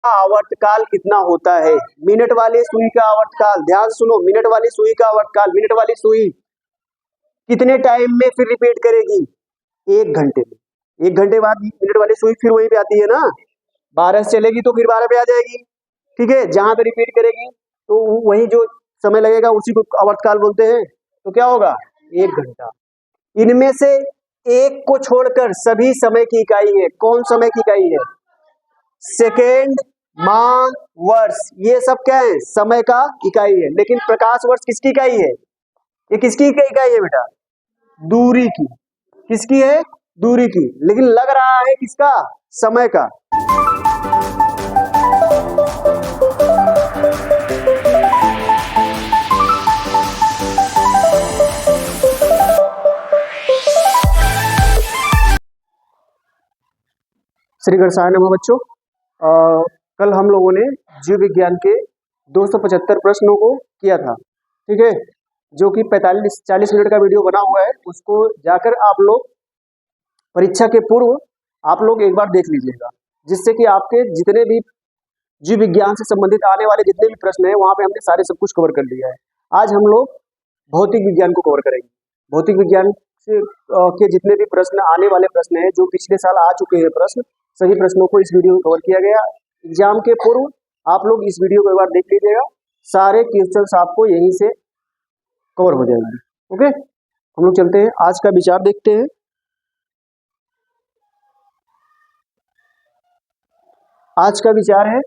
आवर्तकाल कितना होता है? मिनट वाली सुई का आवर्तकाल, ध्यान से सुनो, मिनट वाली सुई का आवर्तकाल, मिनट वाली सुई कितने टाइम में फिर रिपीट करेगी? 1 घंटे में। 1 घंटे बाद मिनट वाली सुई फिर वहीं पे आती है ना, 12 से चलेगी तो फिर 12 पे आ जाएगी। ठीक है, जहां पे रिपीट करेगी तो वही जो समय लगेगा उसी को आवर्तकाल बोलते हैं। तो क्या होगा? 1 घंटा। इनमें से एक को छोड़कर सभी समय की इकाई है। कौन समय की इकाई है? सेकेंड, माह, वर्ष, ये सब क्या है? समय का इकाई है। लेकिन प्रकाश वर्ष किसकी इकाई है? ये किसकी इकाई है बेटा? दूरी की। किसकी है? दूरी की। लेकिन लग रहा है किसका? समय का। श्री गणेशाय नमः बच्चों। कल हम लोगों ने जीव विज्ञान के 275 प्रश्नों को किया था। ठीक है, जो कि 45-40 मिनट का वीडियो बना हुआ है, उसको जाकर आप लोग परीक्षा के पूर्व आप लोग एक बार देख लीजिएगा, जिससे कि आपके जितने भी जीव विज्ञान से संबंधित आने वाले जितने भी प्रश्न हैं वहां पे हमने सारे सब कुछ कवर कर लिया है। आज हम लोग भौतिक विज्ञान को कवर करेंगे। भौतिक विज्ञान से के जितने भी प्रश्न आने वाले प्रश्न हैं, जो पिछले साल आ चुके हैं प्रश्न, सभी प्रश्नों को इस वीडियो में कवर किया गया। एग्जाम के पूर्व आप लोग इस वीडियो को एक बार देख लीजिएगा, सारे क्वेश्चंस आपको यहीं से कवर हो जाएंगे। ओके, हम लोग चलते हैं, आज का विचार देखते हैं। आज का विचार है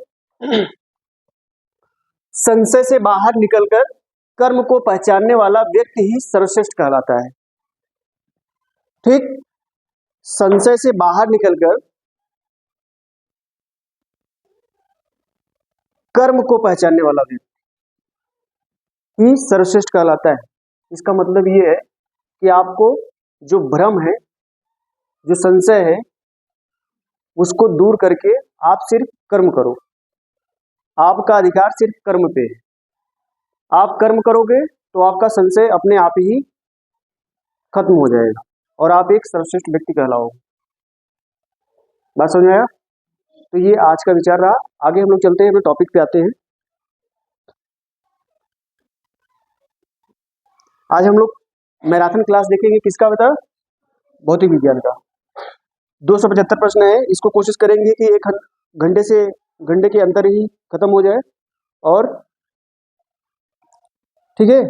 संशय से बाहर निकलकर कर्म को पहचानने वाला व्यक्ति ही सर्वश्रेष्ठ कहलाता है। ठीक, संशय से बाहर निकलकर कर्म को पहचानने वाला व्यक्ति ही सर्वश्रेष्ठ कहलाता है। इसका मतलब ये है कि आपको जो भ्रम है, जो संशय है, उसको दूर करके आप सिर्फ कर्म करो। आपका अधिकार सिर्फ कर्म पे है। आप कर्म करोगे तो आपका संशय अपने आप ही खत्म हो जाएगा और आप एक सर्वश्रेष्ठ व्यक्ति कहलाओगे। बात समझ में आया? तो ये आज का विचार रहा। आगे हम लोग चलते हैं, अपने टॉपिक पे आते हैं। आज हम लोग मैराथन क्लास देखेंगे, किसका बता? भौतिक विज्ञान का। 275 प्रश्न है, इसको कोशिश करेंगे कि 1 घंटे के अंदर ही खत्म हो जाए। और ठीक है,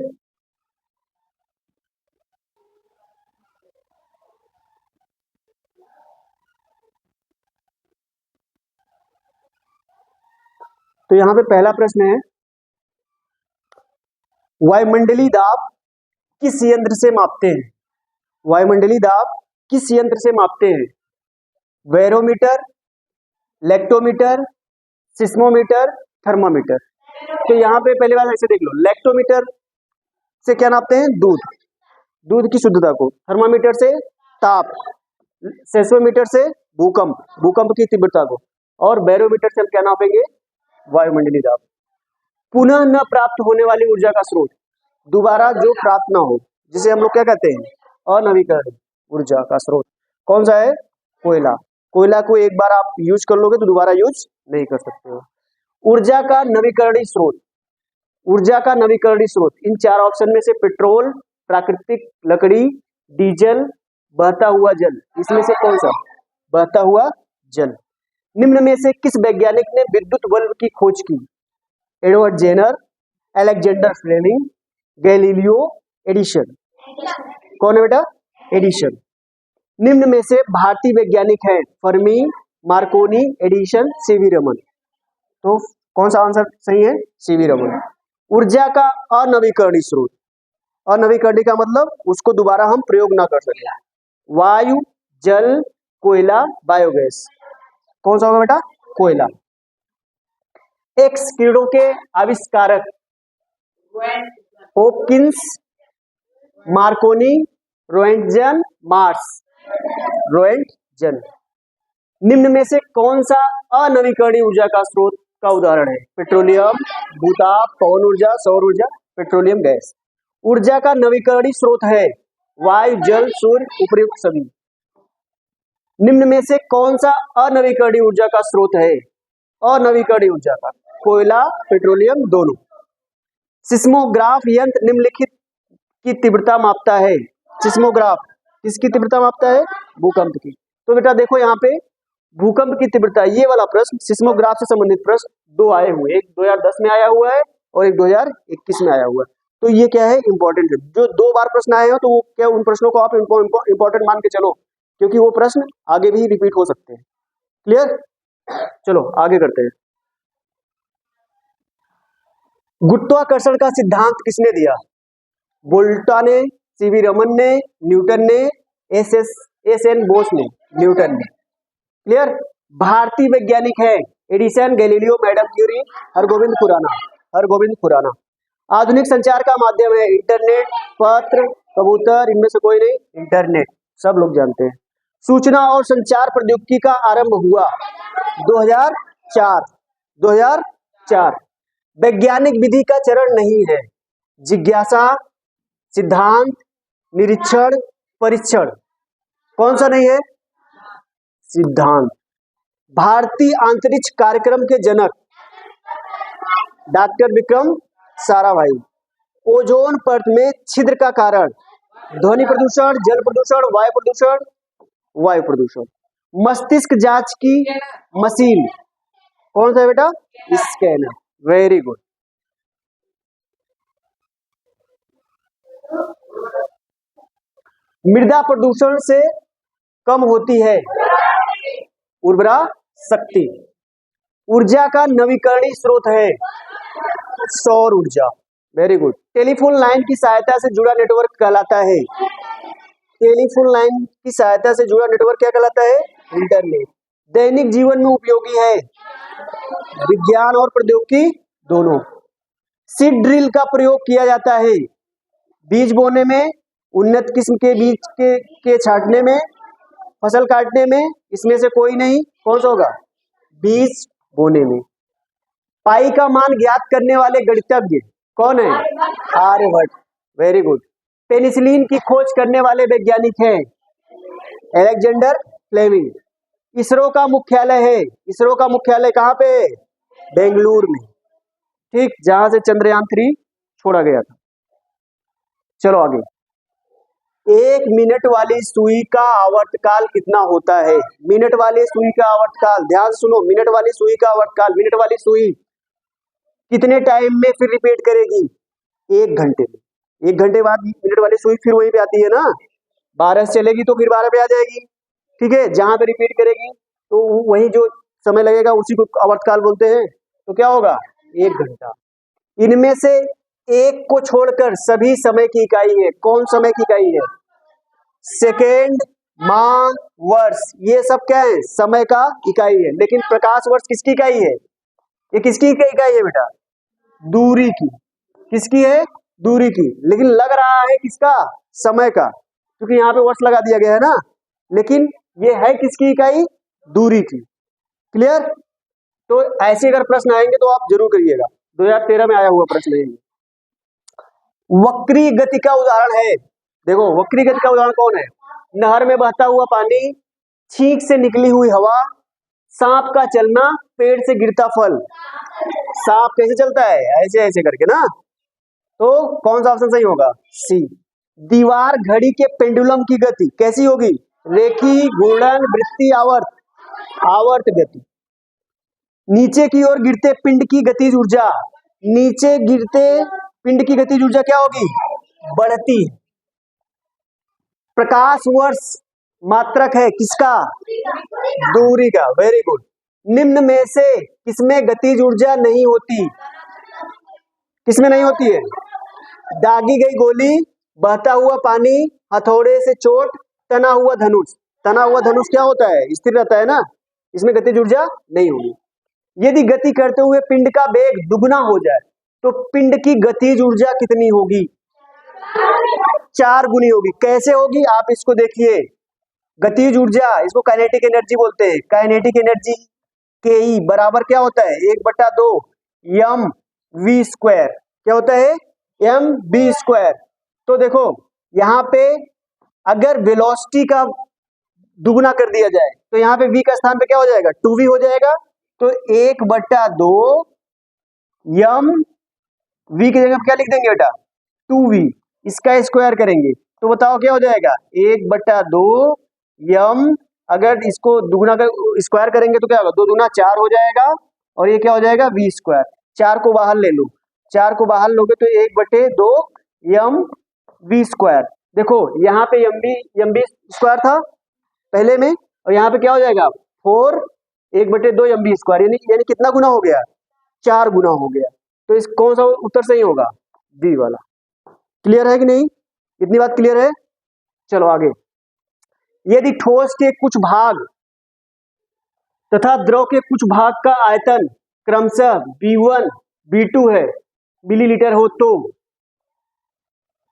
तो यहां पे पहला प्रश्न है, वायुमंडलीय दाब किस यंत्र से मापते हैं? वायुमंडलीय दाब किस यंत्र से मापते हैं? Barometer, lactometer, seismometer, thermometer. तो यहाँ पे पहले बात ऐसे देख लो, लेक्टोमीटर से क्या नापते हैं? दूध की शुद्धता को। थर्मामीटर से ताप, सेस्मोमीटर से भूकंप की तीव्रता को, और बैरोमीटर से हम क्या नापेंगे? वायुमंडलीय दाब। पुनः न प्राप्त होने वाली ऊर्जा का स्रोत, दोबारा जो प्राप्त ना हो, जिसे हम लोग क्या कहते हैं? अनवीकरणीय ऊर्जा का स्रोत। कौन सा है? कोयला। कोयला को एक बार आप यूज कर लोगे तो दोबारा यूज नहीं कर सकते हो। ऊर्जा का नवीकरणीय स्रोत, ऊर्जा का नवीकरणीय स्रोत, इन 4 ऑप्शन में से पेट्रोल, प्राकृतिक लकड़ी, डीजल, बहता हुआ जल, इसमें से कौन सा? बहता हुआ जल। निम्न में से किस वैज्ञानिक ने विद्युत बल्ब की खोज की? Edward Jenner, Alexander Fleming, Galileo, Edison. कौन है बेटा? एडिसन। निम्न में से भारतीय वैज्ञानिक हैं Fermi, Markovnikov, Edison, CV Raman. तो कौन सा आंसर सही है? सीवी रमन। ऊर्जा का अनवीकरणीय स्रोत, अनवीकरणीय का मतलब उसको दोबारा हम प्रयोग ना कर सके। वायु, जल, कोयला, बायोगैस। कौन सा होगा बेटा? कोयला। एक्स किरणों के आविष्कारक Hopkins, Markovnikov, Roentgen, Mars. Roentgen. निम्न में से कौन सा अनवीकरणीय ऊर्जा का स्रोत का उदाहरण है? पेट्रोलियम, भूताप, पवन ऊर्जा, सौर ऊर्जा, पेट्रोलियम गैस। ऊर्जा का नवीकरणीय स्रोत है वायु, जल, सूर्य, उपयुक्त सभी। निम्न में से कौन सा अनवीकरणीय ऊर्जा का स्रोत है? और नवीकरणीय ऊर्जा का, कोयला पेट्रोलियम दोनों। सिस्मोग्राफ यंत्र निम्नलिखित की तीव्रता मापता है। सिस्मोग्राफ किसकी तीव्रता मापता है? भूकंप की। तो बेटा देखो यहाँ पे भूकंप की तीव्रता, ये वाला प्रश्न सिस्मोग्राफ से संबंधित प्रश्न दो आए हुए, एक 2010 में आया हुआ है और एक 2021 में आया हुआ है। तो ये क्या है? इंपॉर्टेंट है। जो दो बार प्रश्न आए हो तो वो क्या, उन प्रश्नों को आप इंपॉर्टेंट मान के चलो, क्योंकि वो प्रश्न आगे भी रिपीट हो सकते हैं। क्लियर? चलो आगे करते हैं। गुरुत्वाकर्षण का सिद्धांत किसने दिया? वोल्टा ने, सीवी रमन ने, न्यूटन ने, एस एन बोस ने, न्यूटन ने। क्लियर? भारतीय वैज्ञानिक है Edison, Galileo, madam Curie, Hargovind Khurana. Hargovind Khurana. आधुनिक संचार का माध्यम है इंटरनेट, पत्र, कबूतर, इनमें से कोई नहीं? इंटरनेट, सब लोग जानते हैं। सूचना और संचार प्रौद्योगिकी का आरंभ हुआ 2004। 2004। वैज्ञानिक विधि का चरण नहीं है जिज्ञासा, सिद्धांत, निरीक्षण, परीक्षण। कौन सा नहीं है? सिद्धांत। भारतीय अंतरिक्ष कार्यक्रम के जनक डॉक्टर विक्रम साराभाई। ओजोन परत में छिद्र का कारण ध्वनि प्रदूषण, जल प्रदूषण, वायु प्रदूषण। वायु प्रदूषण। मस्तिष्क जांच की मशीन कौन सा है बेटा? स्कैनर। Very good. मृदा प्रदूषण से कम होती है उर्वरा शक्ति। ऊर्जा का नवीकरणीय स्रोत है सौर ऊर्जा। Very good. टेलीफोन लाइन की सहायता से जुड़ा नेटवर्क कहलाता है। टेलीफोन लाइन की सहायता से जुड़ा नेटवर्क क्या कहलाता है? इंटरनेट। दैनिक जीवन में उपयोगी है विज्ञान और प्रौद्योगिकी दोनों। सीड ड्रिल का प्रयोग किया जाता है बीज बोने में, उन्नत किस्म के बीज के छांटने में, फसल काटने में। इसमें से कोई नहीं। कौन सा होगा? बीज बोने में। पाई का मान ज्ञात करने वाले गणितज्ञ कौन है? आर्यभट्ट। Very good. पेनिसिलिन की खोज करने वाले वैज्ञानिक हैं अलेक्जेंडर फ्लेमिंग। इसरो का मुख्यालय है, इसरो का मुख्यालय कहाँ पे? बेंगलुरु में। ठीक, जहां से चंद्रयान 3 छोड़ा गया था। चलो आगे। 1 मिनट वाली सुई का आवर्तकाल कितना होता है? मिनट वाली सुई का आवर्तकाल, ध्यान से सुनो, मिनट वाली सुई का आवर्तकाल। मिनट वाली सुई कितने टाइम में फिर रिपीट करेगी? 1 घंटे में। 1 घंटे बाद मिनट वाली सुई फिर वहीं पे आती है ना, 12 से चलेगी तो फिर 12 पे आ जाएगी। ठीक है, जहां पे रिपीट करेगी तो वही जो समय लगेगा उसी को आवर्तकाल बोलते हैं। तो क्या होगा? 1 घंटा। इनमें से एक को छोड़कर सभी समय की इकाई है। कौन समय की इकाई है? सेकेंड, माह, वर्ष, ये सब क्या है? समय का इकाई है। लेकिन प्रकाश वर्ष किसकी इकाई है? ये किसकी इकाई है बेटा? दूरी की। किसकी है? दूरी की। लेकिन लग रहा है किसका? समय का, क्योंकि यहाँ पे वर्ष लगा दिया गया है ना। लेकिन ये है किसकी इकाई? दूरी की। क्लियर? तो ऐसे अगर प्रश्न आएंगे तो आप जरूर करिएगा। 2013 में आया हुआ प्रश्न है। वक्री गति का उदाहरण है, देखो वक्री गति का उदाहरण कौन है? नहर में बहता हुआ पानी, छींक से निकली हुई हवा, सांप का चलना, पेड़ से गिरता फल। सांप कैसे चलता है? ऐसे ऐसे करके ना। तो कौन सा ऑप्शन सही होगा? सी। दीवार घड़ी के पेंडुलम की गति कैसी होगी? रेखी, घूर्णन, वृत्तीय, आवर्त। आवर्त गति। नीचे की ओर गिरते पिंड की गतिज ऊर्जा, नीचे गिरते पिंड की गतिज ऊर्जा क्या होगी? बढ़ती। प्रकाश वर्ष मात्रक है किसका? दूरी का। Very good. निम्न में से किसमें गतिज ऊर्जा नहीं होती? किसमें नहीं होती है? दागी गई गोली, बहता हुआ पानी, हथौड़े से चोट, तना हुआ धनुष। तना हुआ धनुष क्या होता है? स्थिर रहता है ना, इसमें गतिज ऊर्जा नहीं होगी। यदि गति करते हुए पिंड का वेग दुगुना हो जाए तो पिंड की गतिज ऊर्जा कितनी होगी? 4 गुनी होगी। कैसे होगी आप इसको देखिए। गतिज ऊर्जा, इसको काइनेटिक एनर्जी बोलते हैं। काइनेटिक एनर्जी के बराबर क्या होता है? 1/2 एम वी स्क्वायर। क्या होता है? M B square. तो देखो यहाँ पे अगर वेलोसिटी का दुगुना कर दिया जाए तो यहाँ पे v का स्थान पे क्या हो जाएगा? 2v हो जाएगा। तो 1/2 यम वी की जगह क्या लिख देंगे बेटा 2v, इसका स्क्वायर करेंगे तो बताओ क्या हो जाएगा 1/2 यम, अगर इसको दुगुना का स्क्वायर करेंगे तो क्या होगा 2 दूना 4 हो जाएगा और ये क्या हो जाएगा v स्क्वायर। 4 को बाहर ले लो, 4 को बाहर लोगे तो 1/2 यम v स्क्वायर। देखो यहाँ पे यम बी स्क्वायर था पहले में और यहाँ पे क्या हो जाएगा 4 1/2 यम बी स्क्वायर, यानी कितना गुना हो गया 4 गुना हो गया। तो इस कौन सा उत्तर सही होगा बी वाला। क्लियर है कि नहीं, इतनी बात क्लियर है। चलो आगे, यदि ठोस के कुछ भाग तथा द्रव के कुछ भाग का आयतन क्रमशः B1 B2 है मिलीलीटर हो तो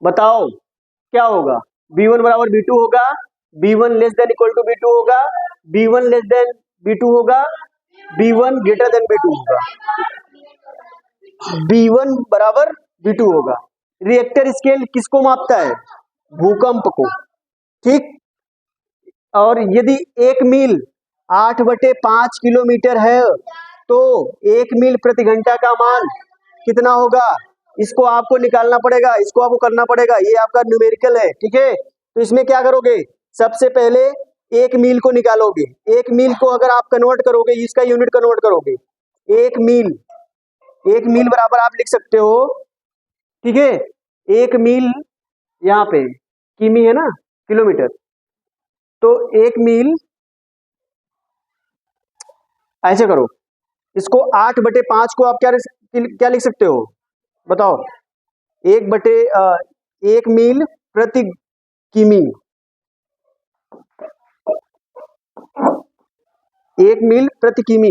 बताओ क्या होगा। B1 बराबर B2 होगा, B1 less than equal to B2 होगा, B1 लेस देन B2 होगा, B1 ग्रेटर देन B2 होगा, B1 बराबर B2 होगा। रिएक्टर स्केल किसको मापता है भूकंप को, ठीक। और यदि 1 मील 8/5 किलोमीटर है तो 1 मील प्रति घंटा का मान कितना होगा, इसको आपको निकालना पड़ेगा, इसको आपको करना पड़ेगा, ये आपका न्यूमेरिकल है, ठीक है। तो इसमें क्या करोगे, सबसे पहले 1 मील को निकालोगे। 1 मील को अगर आप कन्वर्ट करोगे, इसका यूनिट कन्वर्ट करोगे, 1 मील बराबर आप लिख सकते हो, ठीक है। 1 मील यहाँ पे किमी है ना, किलोमीटर, तो 1 मील ऐसे करो, इसको 8/5 को आप क्या लिख सकते हो बताओ, 1 मील प्रति किमी, 1 मील प्रति किमी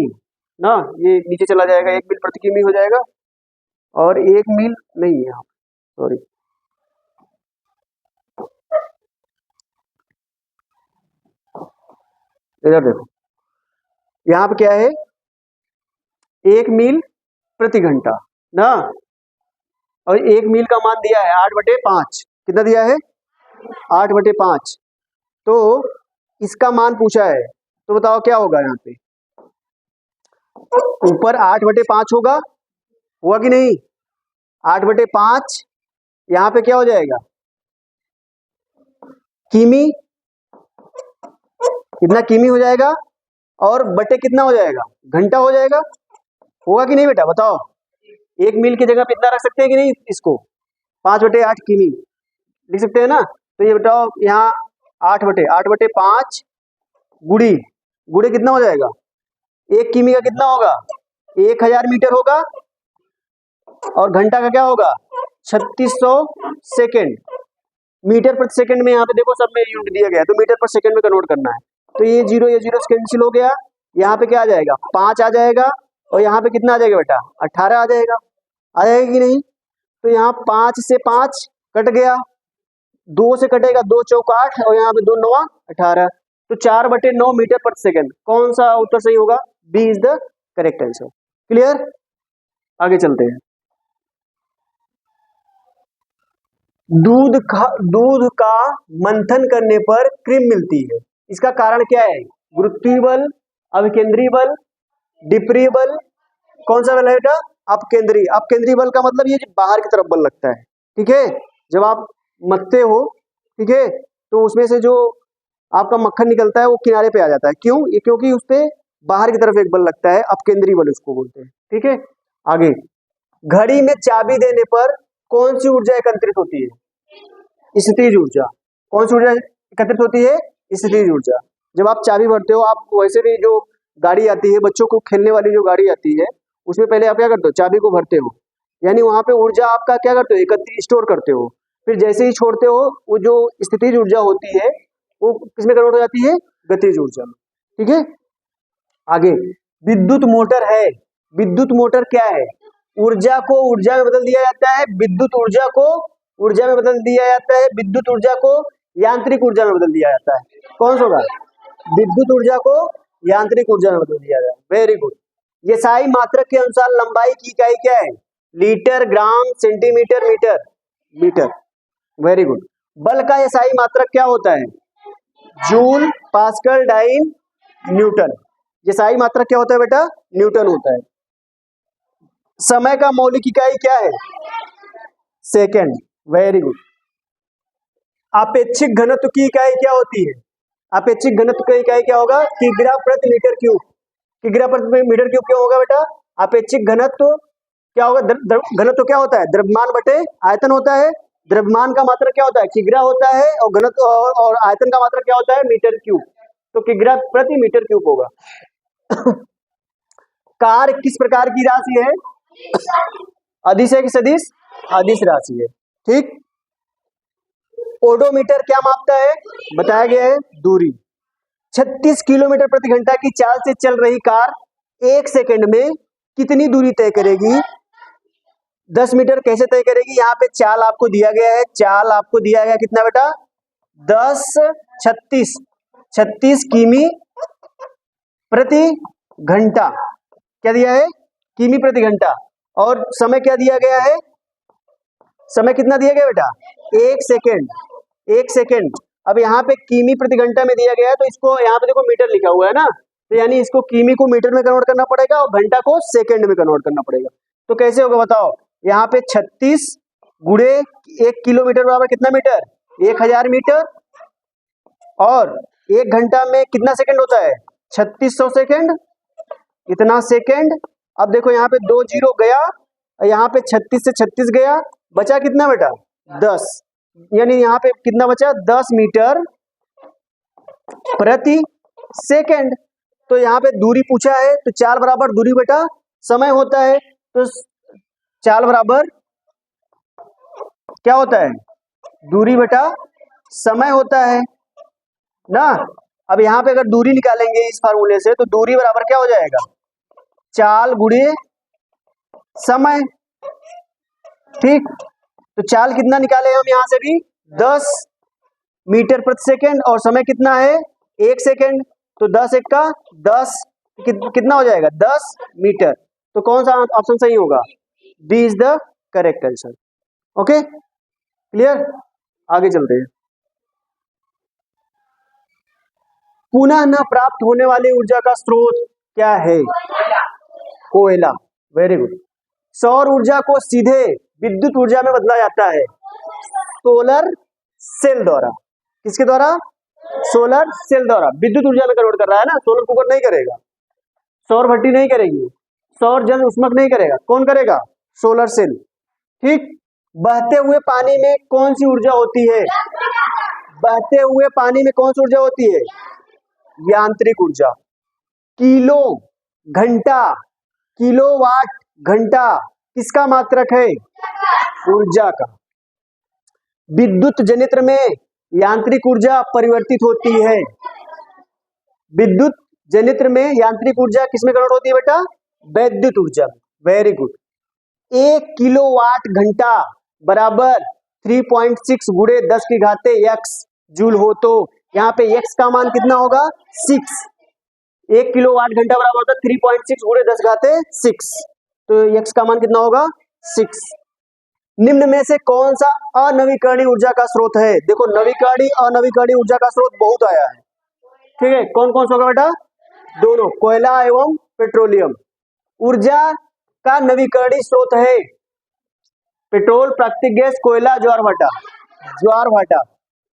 ना, ये नीचे चला जाएगा, 1 मील प्रति किमी हो जाएगा और 1 मील नहीं है यहाँ, सॉरी, इधर देखो, यहाँ पे क्या है 1 मील प्रति घंटा ना, और 1 मील का मान दिया है 8/5, कितना दिया है 8/5, तो इसका मान पूछा है तो बताओ क्या होगा, यहाँ पे ऊपर 8/5 होगा कि नहीं, 8/5 यहाँ पे क्या हो जाएगा किमी, कितना किमी हो जाएगा और बटे कितना हो जाएगा घंटा हो जाएगा, होगा कि नहीं बेटा बताओ। 1 मील की जगह पे इतना रख सकते हैं कि नहीं, इसको 5/8 किमी लिख सकते हैं ना। तो ये बताओ यहाँ 8/5 गुड़ी कितना हो जाएगा, 1 किमी का कितना होगा 1000 मीटर होगा और घंटा का क्या होगा 3600 सेकेंड। मीटर प्रति सेकंड में यहाँ पे देखो सब में यूनिट दिया गया है, तो मीटर पर सेकंड में कन्वर्ट करना है। तो ये जीरो कैंसिल हो गया, यहाँ पे क्या आ जाएगा 5 आ जाएगा और यहाँ पे कितना आ जाएगा बेटा 18 आ जाएगा कि नहीं। तो यहाँ 5 से 5 कट गया, 2 से कटेगा 2 चौक 8 और यहाँ पे 2 9 18, तो 4/9 मीटर प्रति सेकंड। कौन सा उत्तर सही होगा, B is the correct answer. Clear, आगे चलते हैं। दूध का मंथन करने पर क्रीम मिलती है, इसका कारण क्या है, गुरुत्वीय बल, अभिकेंद्रीय बल, डिप्रीय बल, कौन सा बल है बेटा अपकेंद्रीय बल का मतलब ये बाहर की तरफ बल लगता है, ठीक है। जब आप मथते हो, ठीक है, तो उसमें से जो आपका मक्खन निकलता है वो किनारे पे आ जाता है, क्यों, ये क्योंकि उस पे बाहर की तरफ एक बल लगता है, अपकेंद्रीय बल उसको बोलते हैं, ठीक है। आगे, घड़ी में चाबी देने पर कौन सी ऊर्जा एकत्रित होती है, स्थितिज ऊर्जा। कौन सी ऊर्जा एकत्रित होती है, स्थितिज ऊर्जा। जब आप चाबी भरते हो, आप वैसे भी जो गाड़ी आती है, बच्चों को खेलने वाली जो गाड़ी आती है, उसमें पहले आप क्या करते हो, चाबी को भरते हो, यानी वहां पे ऊर्जा आपका क्या करते हो, एकत्रित स्टोर करते हो, फिर जैसे ही छोड़ते हो वो जो स्थितिज ऊर्जा होती है वो किसमें कन्वर्ट हो जाती है, गतिज ऊर्जा में, ठीक है। आगे, विद्युत मोटर है, विद्युत मोटर क्या है, ऊर्जा को ऊर्जा में बदल दिया जाता है, विद्युत ऊर्जा को ऊर्जा में बदल दिया जाता है, विद्युत ऊर्जा को यांत्रिक ऊर्जा में बदल दिया जाता है। कौन सा होगा, विद्युत ऊर्जा को यांत्रिक ऊर्जा में बदल दिया जाता है। Very good. ये साई मात्रक के अनुसार लंबाई की इकाई क्या है, लीटर, ग्राम, सेंटीमीटर, मीटर। Very good. बल का एसआई मात्रक क्या होता है, जूल, पास्कल, डाइन, न्यूटन। यसाई मात्रक क्या होता है बेटा? न्यूटन होता है। समय का मौलिक इकाई क्या है? सेकेंड। Very good. आपेक्षिक घनत्व की इकाई क्या होती है? आपेक्षिक घनत्व की इकाई क्या होगा? किग्रा प्रति मीटर क्यूब। किग्रा प्रति मीटर क्यूब क्यों होगा बेटा? आपेक्षिक घनत्व क्या होगा? घनत्व क्या होता है? द्रव्यमान बटे आयतन होता है। द्रव्यमान का मात्रक क्या होता है? किग्रा होता है, और घनत्व और आयतन का मात्रक क्या होता है? Metre cube. तो किग्रा प्रति मीटर क्यूब होगा। कार्य किस प्रकार की राशि है? अदिश है कि सदिश? अदिश राशि है। ठीक। ओडोमीटर क्या मापता है? बताया गया है दूरी। 36 किलोमीटर प्रति घंटा की चाल से चल रही कार 1 सेकंड में कितनी दूरी तय करेगी? 10 मीटर कैसे तय करेगी? यहाँ पे चाल आपको दिया गया है। चाल आपको दिया गया कितना बेटा? 36 किमी प्रति घंटा। क्या दिया है? किमी प्रति घंटा। और समय क्या दिया गया है? समय कितना दिया गया बेटा? 1 सेकेंड। 1 सेकेंड। अब यहाँ पे किमी प्रति घंटा में दिया गया है, तो इसको यहाँ पे देखो मीटर लिखा हुआ है ना, तो यानी इसको किमी को मीटर में कन्वर्ट करना पड़ेगा और घंटा को सेकेंड में कन्वर्ट करना पड़ेगा। तो कैसे होगा बताओ? यहाँ पे 36 गुणे 1 किलोमीटर बराबर कितना मीटर? 1000 मीटर। और 1 घंटा में कितना सेकंड होता है? 3600 सेकंड। इतना सेकंड। अब देखो यहाँ पे 2 जीरो गया, यहाँ पे 36 से 36 गया, बचा कितना बेटा? 10। यानी यहाँ पे कितना बचा? 10 मीटर प्रति सेकंड। तो यहाँ पे दूरी पूछा है, तो चाल बराबर दूरी बेटा समय होता है। तो चाल बराबर क्या होता है? दूरी बेटा समय होता है ना। अब यहाँ पे अगर दूरी निकालेंगे इस फार्मूले से, तो दूरी बराबर क्या हो जाएगा? चाल गुणे समय। ठीक। तो चाल कितना निकाले हम यहाँ से भी? 10 मीटर प्रति सेकेंड, और समय कितना है? 1 सेकेंड। तो 10 एक का 10, कितना हो जाएगा? 10 मीटर। तो कौन सा ऑप्शन सही होगा? B is the correct answer. Okay, clear? आगे चलते हैं। पुनः न प्राप्त होने वाली ऊर्जा का स्रोत क्या है? कोयला। Very good. सौर ऊर्जा को सीधे विद्युत ऊर्जा में बदला जाता है सोलर सेल द्वारा। किसके द्वारा? सोलर सेल द्वारा। विद्युत ऊर्जा में कन्वर्ट कर रहा है ना। सोलर कुकर नहीं करेगा, सौर भट्टी नहीं करेगी, सौर जल उष्मक नहीं करेगा। कौन करेगा? Solar cell. ठीक। बहते हुए पानी में कौन सी ऊर्जा होती है? बहते हुए पानी में कौन सी ऊर्जा होती है? यांत्रिक ऊर्जा। किलो घंटा, किलोवाट घंटा किसका मात्रक है? ऊर्जा का। विद्युत जनित्र में यांत्रिक ऊर्जा परिवर्तित होती है। विद्युत जनित्र में यांत्रिक ऊर्जा किसमें कन्वर्ट होती है बेटा? वैद्युत ऊर्जा। Very good. 1 किलोवाट घंटा बराबर 3.6 गुणे 10 की घाते x जूल हो, तो यहाँ पे x का मान कितना होगा? 6। 1 किलोवाट घंटा बराबर होता है 3.6 गुणे 10 घाते 6, तो x का मान कितना होगा? 6। निम्न में से कौन सा अनवीकरणीय ऊर्जा का स्रोत है? देखो नवीकरणीय अनवीकरणीय ऊर्जा का स्रोत बहुत आया है। ठीक है, कौन कौन सा होगा बेटा? दोनों, कोयला एवं पेट्रोलियम। ऊर्जा का नवीकरणीय स्रोत है पेट्रोल, प्राकृतिक गैस, कोयला, ज्वार भाटा। ज्वार भाटा।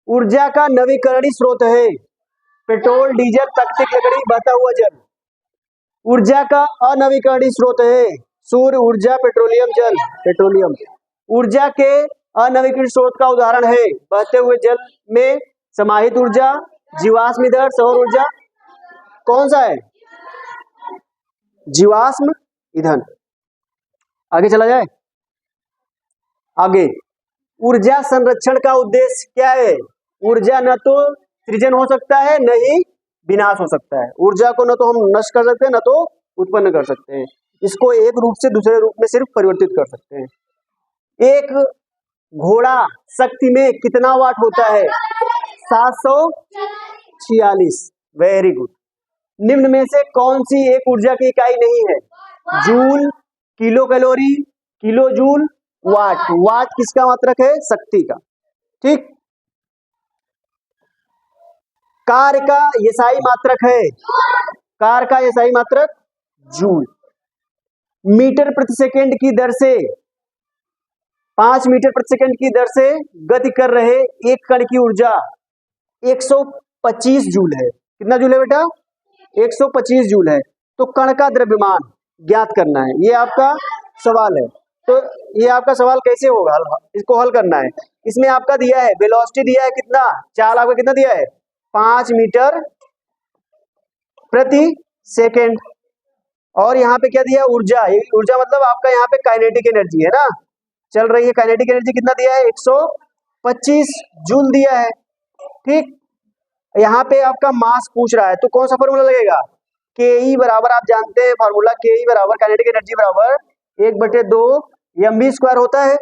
ऊर्जा का नवीकरणीय स्रोत है पेट्रोल, डीजल, प्राकृतिक लकड़ी, बहता हुआ जल। ऊर्जा का अनवीकरणीय स्रोत है सूर्य ऊर्जा, पेट्रोलियम, जल, पेट्रोलियम। ऊर्जा के अनवीकरणीय स्रोत का उदाहरण है बहते हुए जल में समाहित ऊर्जा, जीवाश्म ईंधन, सौर ऊर्जा। कौन सा है? जीवाश्म ईंधन। आगे चला जाए। आगे, ऊर्जा संरक्षण का उद्देश्य क्या है? ऊर्जा न तो सृजन हो सकता है, न ही विनाश हो सकता है। ऊर्जा को न तो हम नष्ट कर सकते हैं, न तो उत्पन्न कर सकते हैं। इसको एक रूप से दूसरे रूप में सिर्फ परिवर्तित कर सकते हैं। एक घोड़ा शक्ति में कितना वाट होता है? 746। Very good. निम्न में से कौन सी एक ऊर्जा की इकाई नहीं है? Joule, kilocalorie, kilojoule, watt. Watt किसका मात्रक है? शक्ति का। ठीक। कार्य का यसाई मात्रक है। कार का एसआई मात्रक जूल। मीटर प्रति सेकंड की दर से 5 मीटर प्रति सेकंड की दर से गति कर रहे एक कण की ऊर्जा 125 जूल है। कितना जूल है बेटा? 125 जूल है। तो कण का द्रव्यमान ज्ञात करना है, ये आपका सवाल है। तो ये आपका सवाल कैसे होगा, इसको हल करना है। इसमें आपका दिया है वेलोसिटी दिया है कितना, चाल आपका कितना दिया है 5 मीटर प्रति सेकंड, और यहाँ पे क्या दिया है ऊर्जा। ऊर्जा मतलब आपका यहाँ पे काइनेटिक एनर्जी है ना, चल रही है। काइनेटिक एनर्जी कितना दिया है 125 जूल दिया है। ठीक, यहाँ पे आपका मास पूछ रहा है, तो कौन सा फॉर्मूला लगेगा? के ई बराबर, आप जानते हैं फॉर्मूला, के ई बराबर काइनेटिक एनर्जी बराबर 1/2 mv² होता है।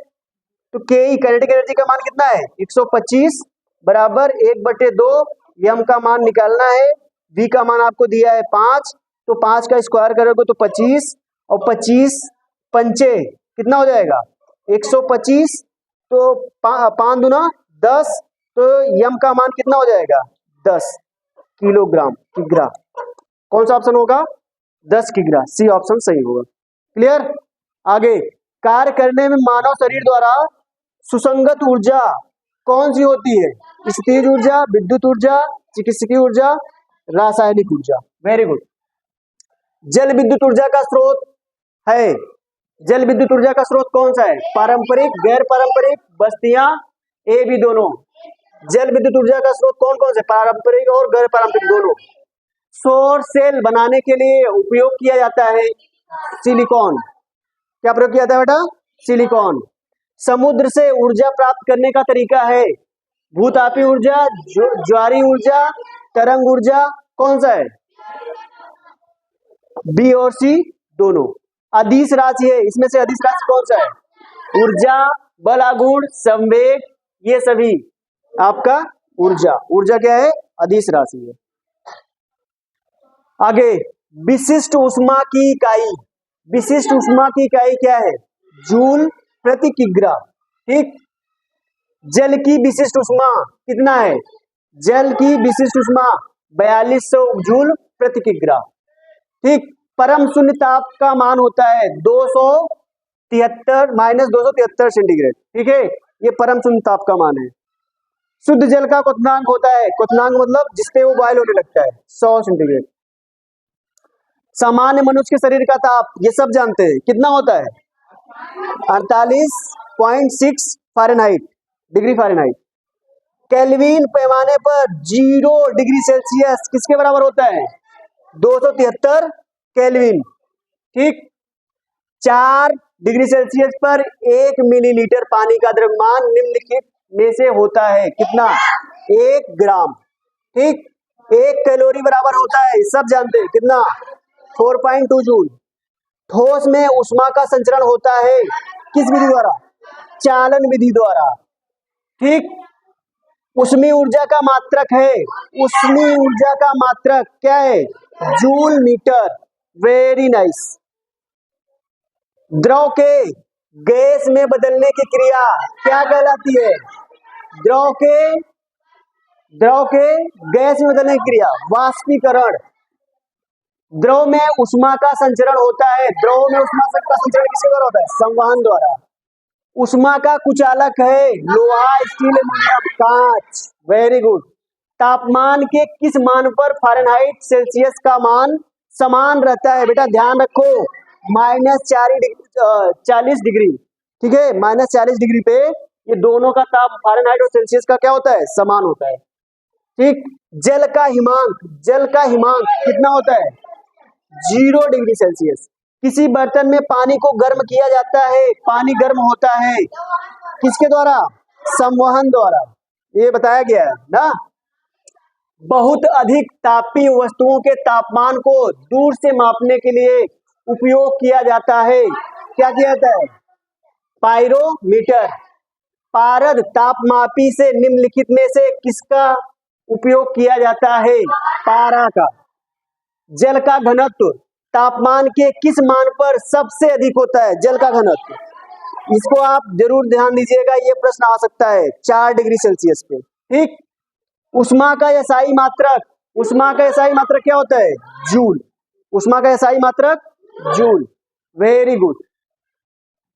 तो के ई काइनेटिक एनर्जी का मान कितना है 125 बराबर 1/2 m का मान निकालना है। v का मान आपको दिया है 5, तो 5 का स्क्वायर करोगे तो 25, और 25 पंचे कितना हो जाएगा 125, तो 5 दूना 10, तो m का मान कितना हो जाएगा 10 किलोग्राम किग्रा। कौन सा ऑप्शन होगा 10 किग्रा, सी ऑप्शन सही होगा। क्लियर? आगे, कार्य करने में मानव शरीर द्वारा सुसंगत ऊर्जा कौन सी होती है? स्थिर ऊर्जा, विद्युत ऊर्जा, चिकित्सकीय ऊर्जा, रासायनिक ऊर्जा। Very good. जल विद्युत ऊर्जा का स्रोत है, जल विद्युत ऊर्जा का स्रोत कौन सा है? पारंपरिक, गैर पारंपरिक, बस्तियां, ए बी दोनों। जल विद्युत ऊर्जा का स्रोत कौन कौन से? पारंपरिक और गैर पारंपरिक दोनों। सौर सेल बनाने के लिए उपयोग किया जाता है सिलिकॉन। क्या प्रयोग किया जाता है बेटा? सिलिकॉन। समुद्र से ऊर्जा प्राप्त करने का तरीका है भूतापीय ऊर्जा, ज्वारीय ऊर्जा, तरंग ऊर्जा। कौन सा है? बी और सी दोनों। अदिश राशि है, इसमें से अदिश राशि कौन सा है? ऊर्जा, बल आघूर्ण, संवेग, ये सभी आपका ऊर्जा। ऊर्जा क्या है? अदिश राशि है। आगे, विशिष्ट ऊष्मा की इकाई, विशिष्ट ऊष्मा की इकाई क्या है? जूल प्रति किग्रा। ठीक, जल की विशिष्ट ऊष्मा कितना है? जल की विशिष्ट ऊष्मा 4200 जूल प्रति किग्रा। ठीक, परम शून्य ताप का मान होता है 273 सेंटीग्रेड। ठीक है, ये परम शून्य ताप का मान है। शुद्ध जल का क्वथनांक होता है, क्वथनांक मतलब जिसपे वो बॉयल होने लगता है, 100 सेंटीग्रेड। सामान्य मनुष्य के शरीर का ताप, ये सब जानते हैं, कितना होता है? 48.6 फ़ारेनहाइट, डिग्री फ़ारेनहाइट। केल्विन पैमाने पर 0 डिग्री सेल्सियस किसके बराबर होता है? 273 केल्विन। ठीक, 4 डिग्री सेल्सियस पर 1 मिलीलीटर पानी का द्रव्यमान निम्नलिखित में से होता है कितना? 1 ग्राम। ठीक, 1 कैलोरी बराबर होता है, सब जानते हैं, कितना? 4.2 जूल। ठोस में ऊष्मा का संचरण होता है किस विधि द्वारा? चालन विधि द्वारा। ठीक, ऊष्मीय ऊर्जा का मात्रक है, ऊष्मीय ऊर्जा का मात्रक क्या है? Joule metre. Very nice. द्रव के गैस में बदलने की क्रिया क्या कहलाती है? द्रव के गैस में बदलने की क्रिया वाष्पीकरण। द्रव में ऊष्मा का संचरण होता है, द्रव में ऊष्मा का संचरण किसके द्वारा होता है? संवहन द्वारा। ऊष्मा का कुचालक है लोहा, स्टील, एल्यूमीनियम, कांच। Very good. तापमान के किस मान पर फ़ारेनहाइट सेल्सियस का मान समान रहता है? बेटा ध्यान रखो, -40 डिग्री। ठीक है, -40 डिग्री पे ये दोनों का ताप फ़ारेनहाइट और सेल्सियस का क्या होता है? समान होता है। ठीक, जल का हिमांक कितना होता है? 0 डिग्री सेल्सियस। किसी बर्तन में पानी को गर्म किया जाता है, पानी गर्म होता है किसके द्वारा? संवहन द्वारा। ये बताया गया है ना। बहुत अधिक तापीय वस्तुओं के तापमान को दूर से मापने के लिए उपयोग किया जाता है, क्या किया जाता है? पायरोमीटर। पारद तापमापी से निम्नलिखित में से किसका उपयोग किया जाता है? पारा का। जल का घनत्व तापमान के किस मान पर सबसे अधिक होता है? जल का घनत्व, इसको आप जरूर ध्यान दीजिएगा, ये प्रश्न आ सकता है 4 डिग्री सेल्सियस पे। ठीक, ऊष्मा का एसआई मात्रक क्या होता है? जूल। उष्मा का एसआई मात्रक जूल। Very good.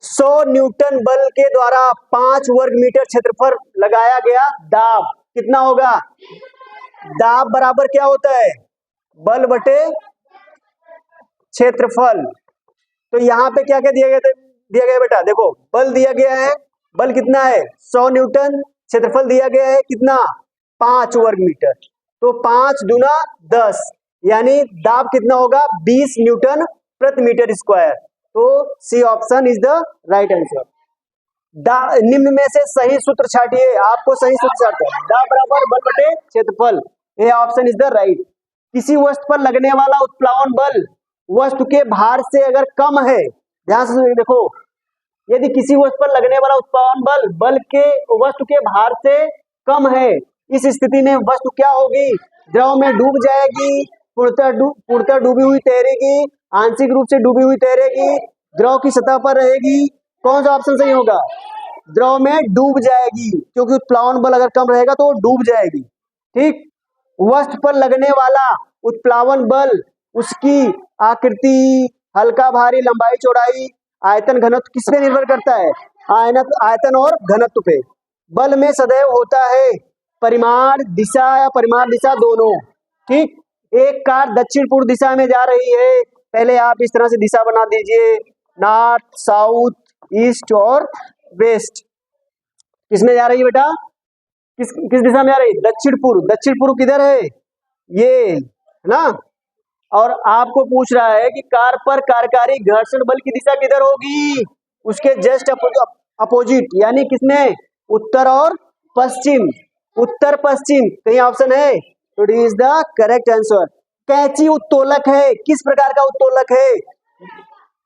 100 न्यूटन बल के द्वारा 5 वर्ग मीटर क्षेत्रफल लगाया गया दाब कितना होगा? दाब बराबर क्या होता है? बल बटे क्षेत्रफल। तो यहाँ पे क्या क्या दिया गया बेटा? देखो बल दिया गया है, बल कितना है? 100 न्यूटन। क्षेत्रफल दिया गया है कितना? 5 वर्ग मीटर। तो 5 दूना 10, यानी दाब कितना होगा? 20 न्यूटन प्रति मीटर स्क्वायर। तो C option is the right answer. निम्न में से सही सूत्र छाटिए, आपको सही सूत्र छाटना है। दाब बराबर बल बटे क्षेत्रफल। ये ऑप्शन इज द राइट। किसी वस्तु पर लगने वाला उत्प्लावन बल वस्तु के भार से अगर कम है, ध्यान से देखो, यदि किसी वस्तु पर लगने वाला उत्प्लावन बल के वस्तु के भार से कम है, इस स्थिति में वस्तु क्या होगी? द्रव में डूब जाएगी, पूर्णतः डूबी हुई तैरेगी, आंशिक रूप से डूबी हुई तैरेगी, द्रव की सतह पर रहेगी। कौन सा ऑप्शन सही होगा? द्रव में डूब जाएगी, क्योंकि उत्प्लावन बल अगर कम रहेगा तो वो डूब जाएगी। ठीक। वस्तु पर लगने वाला उत्प्लावन बल उसकी आकृति, हल्का भारी, लंबाई चौड़ाई, आयतन घनत्व किस पे निर्भर करता है? आयतन और घनत्व पे। बल में सदैव होता है परिमाण दिशा या परिमाण दिशा दोनों। ठीक। एक कार दक्षिण पूर्व दिशा में जा रही है, पहले आप इस तरह से दिशा बना दीजिए, नॉर्थ, साउथ, ईस्ट और वेस्ट। किसमें जा रही है बेटा? किस दिशा में जा रही है? दक्षिण पूर्व। दक्षिण पूर्व किधर है? ये है ना। और आपको पूछ रहा है कि कार पर कार्यकारी घर्षण बल की दिशा किधर होगी? उसके जस्ट अपोजिट, यानी किसमें? उत्तर और पश्चिम। उत्तर पश्चिम कहीं ऑप्शन है? तो it is the correct answer. कैंची उत्तोलक है, किस प्रकार का उत्तोलक है?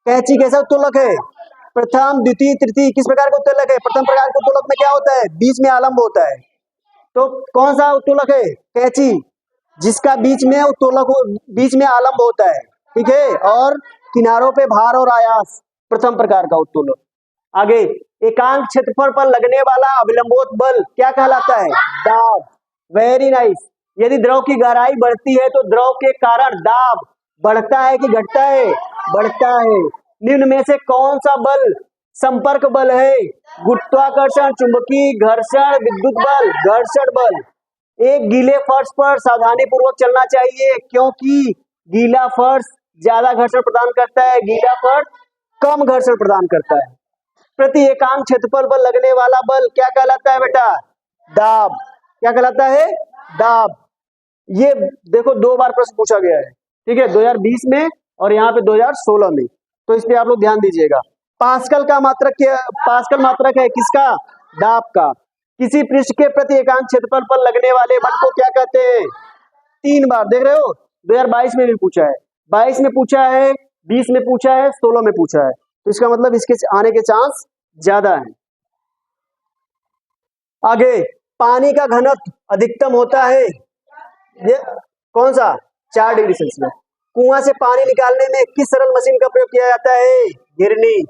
कैंची कैसा उत्तोलक है? प्रथम, द्वितीय, तृतीय, किस प्रकार का उत्तोलक है? प्रथम प्रकार के उत्तोलक में क्या होता है? बीच में आलंब होता है। तो कौन सा उत्तोलक है? कैंची, जिसका बीच में उत्तोलक बीच में आलंब होता है। ठीक है। और किनारों पे भार और आयास, प्रथम प्रकार का उत्तोलक। आगे, एकांक क्षेत्रफल पर लगने वाला अभिलंबोत बल क्या कहलाता है? दाब। Very nice. यदि द्रव की गहराई बढ़ती है तो द्रव के कारण दाब बढ़ता है कि घटता है? बढ़ता है। निम्न में से कौन सा बल संपर्क बल है? गुरुत्वाकर्षण, चुंबकीय घर्षण, विद्युत बल, घर्षण बल। एक गीले फर्श पर सावधानी पूर्वक चलना चाहिए, क्योंकि गीला फर्श ज्यादा घर्षण प्रदान करता है, गीला फर्श कम घर्षण प्रदान करता है। प्रति एकांक क्षेत्रफल पर लगने वाला बल क्या कहलाता है बेटा? दाब। क्या कहलाता है? दाब। ये देखो 2 बार प्रश्न पूछा गया है। ठीक है, 2020 में और यहाँ पे 2016 में। तो इस पे आप लोग ध्यान दीजिएगा। पास्कल का मात्रक क्या? पास्कल मात्रक है किसका? दाब का। किसी पृष्ठ के प्रति एकांक क्षेत्रफल पर लगने वाले बल को क्या कहते हैं? 3 बार देख रहे हो, 2022 में भी पूछा है, 22 में पूछा है, 20 में पूछा है, 16 में पूछा है। तो इसका मतलब इसके आने के चांस ज्यादा है। आगे, पानी का घनत्व अधिकतम होता है, ये कौन सा? 4 डिग्री सेल्सियस। कुआं से पानी निकालने में किस सरल मशीन का प्रयोग किया जाता है? गिरनी।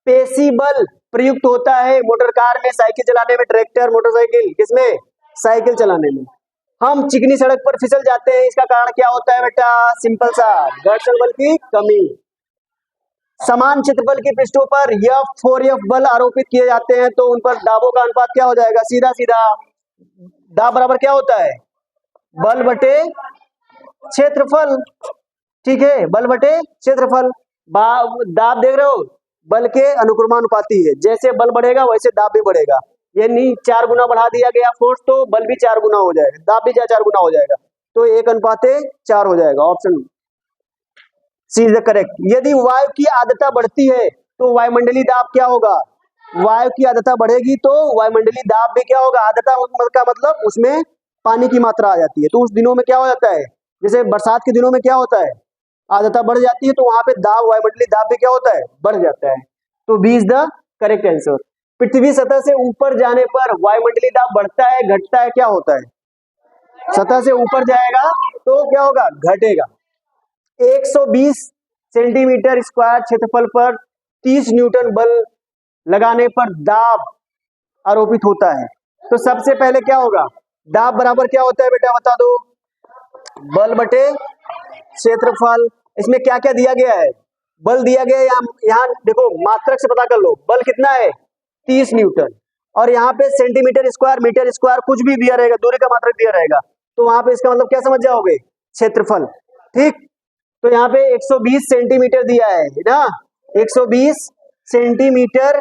पेशी बल प्रयुक्त होता है मोटर कार में, साइकिल चलाने में, ट्रैक्टर, मोटरसाइकिल, किसमें? साइकिल चलाने में। हम चिकनी सड़क पर फिसल जाते हैं, इसका कारण क्या होता है बेटा? सिंपल सा, घर्षण बल की कमी। समान क्षेत्रफल की पृष्ठों पर F4 F बल आरोपित किए जाते हैं, तो उन पर दाबों का अनुपात क्या हो जाएगा? सीधा सीधा दाब बराबर क्या होता है? बल बटे क्षेत्रफल। ठीक है, बल बटे क्षेत्रफल। दाब देख रहे हो, बल के अनुक्रमानुपाती है, जैसे बल बढ़ेगा वैसे दाब भी बढ़ेगा। यानी 4 गुना बढ़ा दिया गया फोर्स, तो बल भी 4 गुना हो जाएगा, दाब भी 4 गुना हो जाएगा, तो 1:4 हो जाएगा। Option C is the correct. यदि वायु की आर्द्रता बढ़ती है तो वायुमंडलीय दाब क्या होगा? वायु की आर्द्रता बढ़ेगी तो वायुमंडलीय दाब भी क्या होगा? आर्द्रता का मतलब उसमें पानी की मात्रा आ जाती है, तो उस दिनों में क्या हो जाता है? जैसे बरसात के दिनों में क्या होता है? आर्द्रता बढ़ जाती है, तो वहां पे दाब, वायुमंडलीय दाब भी क्या होता है? बढ़ जाता है। तो B is the correct answer. पृथ्वी सतह से ऊपर जाने पर वायुमंडलीय दाब बढ़ता है, घटता है, क्या होता है? सतह से ऊपर जाएगा तो क्या होगा? घटेगा। 120 सेंटीमीटर स्क्वायर क्षेत्रफल पर 30 न्यूटन बल लगाने पर दाब आरोपित होता है, तो सबसे पहले क्या होगा? दाब बराबर क्या होता है बेटा? बता दो। बल बटे क्षेत्रफल। इसमें क्या क्या दिया गया है, बल दिया गया है, यहाँ देखो मात्रक से पता कर लो, बल कितना है 30 न्यूटन, और यहाँ पे सेंटीमीटर स्क्वायर मीटर स्क्वायर कुछ भी दिया रहेगा, दूरी का मात्रक दिया रहेगा, तो वहां पे इसका मतलब क्या समझ जाओगे, क्षेत्रफल। ठीक, तो यहाँ पे 120 सेंटीमीटर दिया है ना, 120 सेंटीमीटर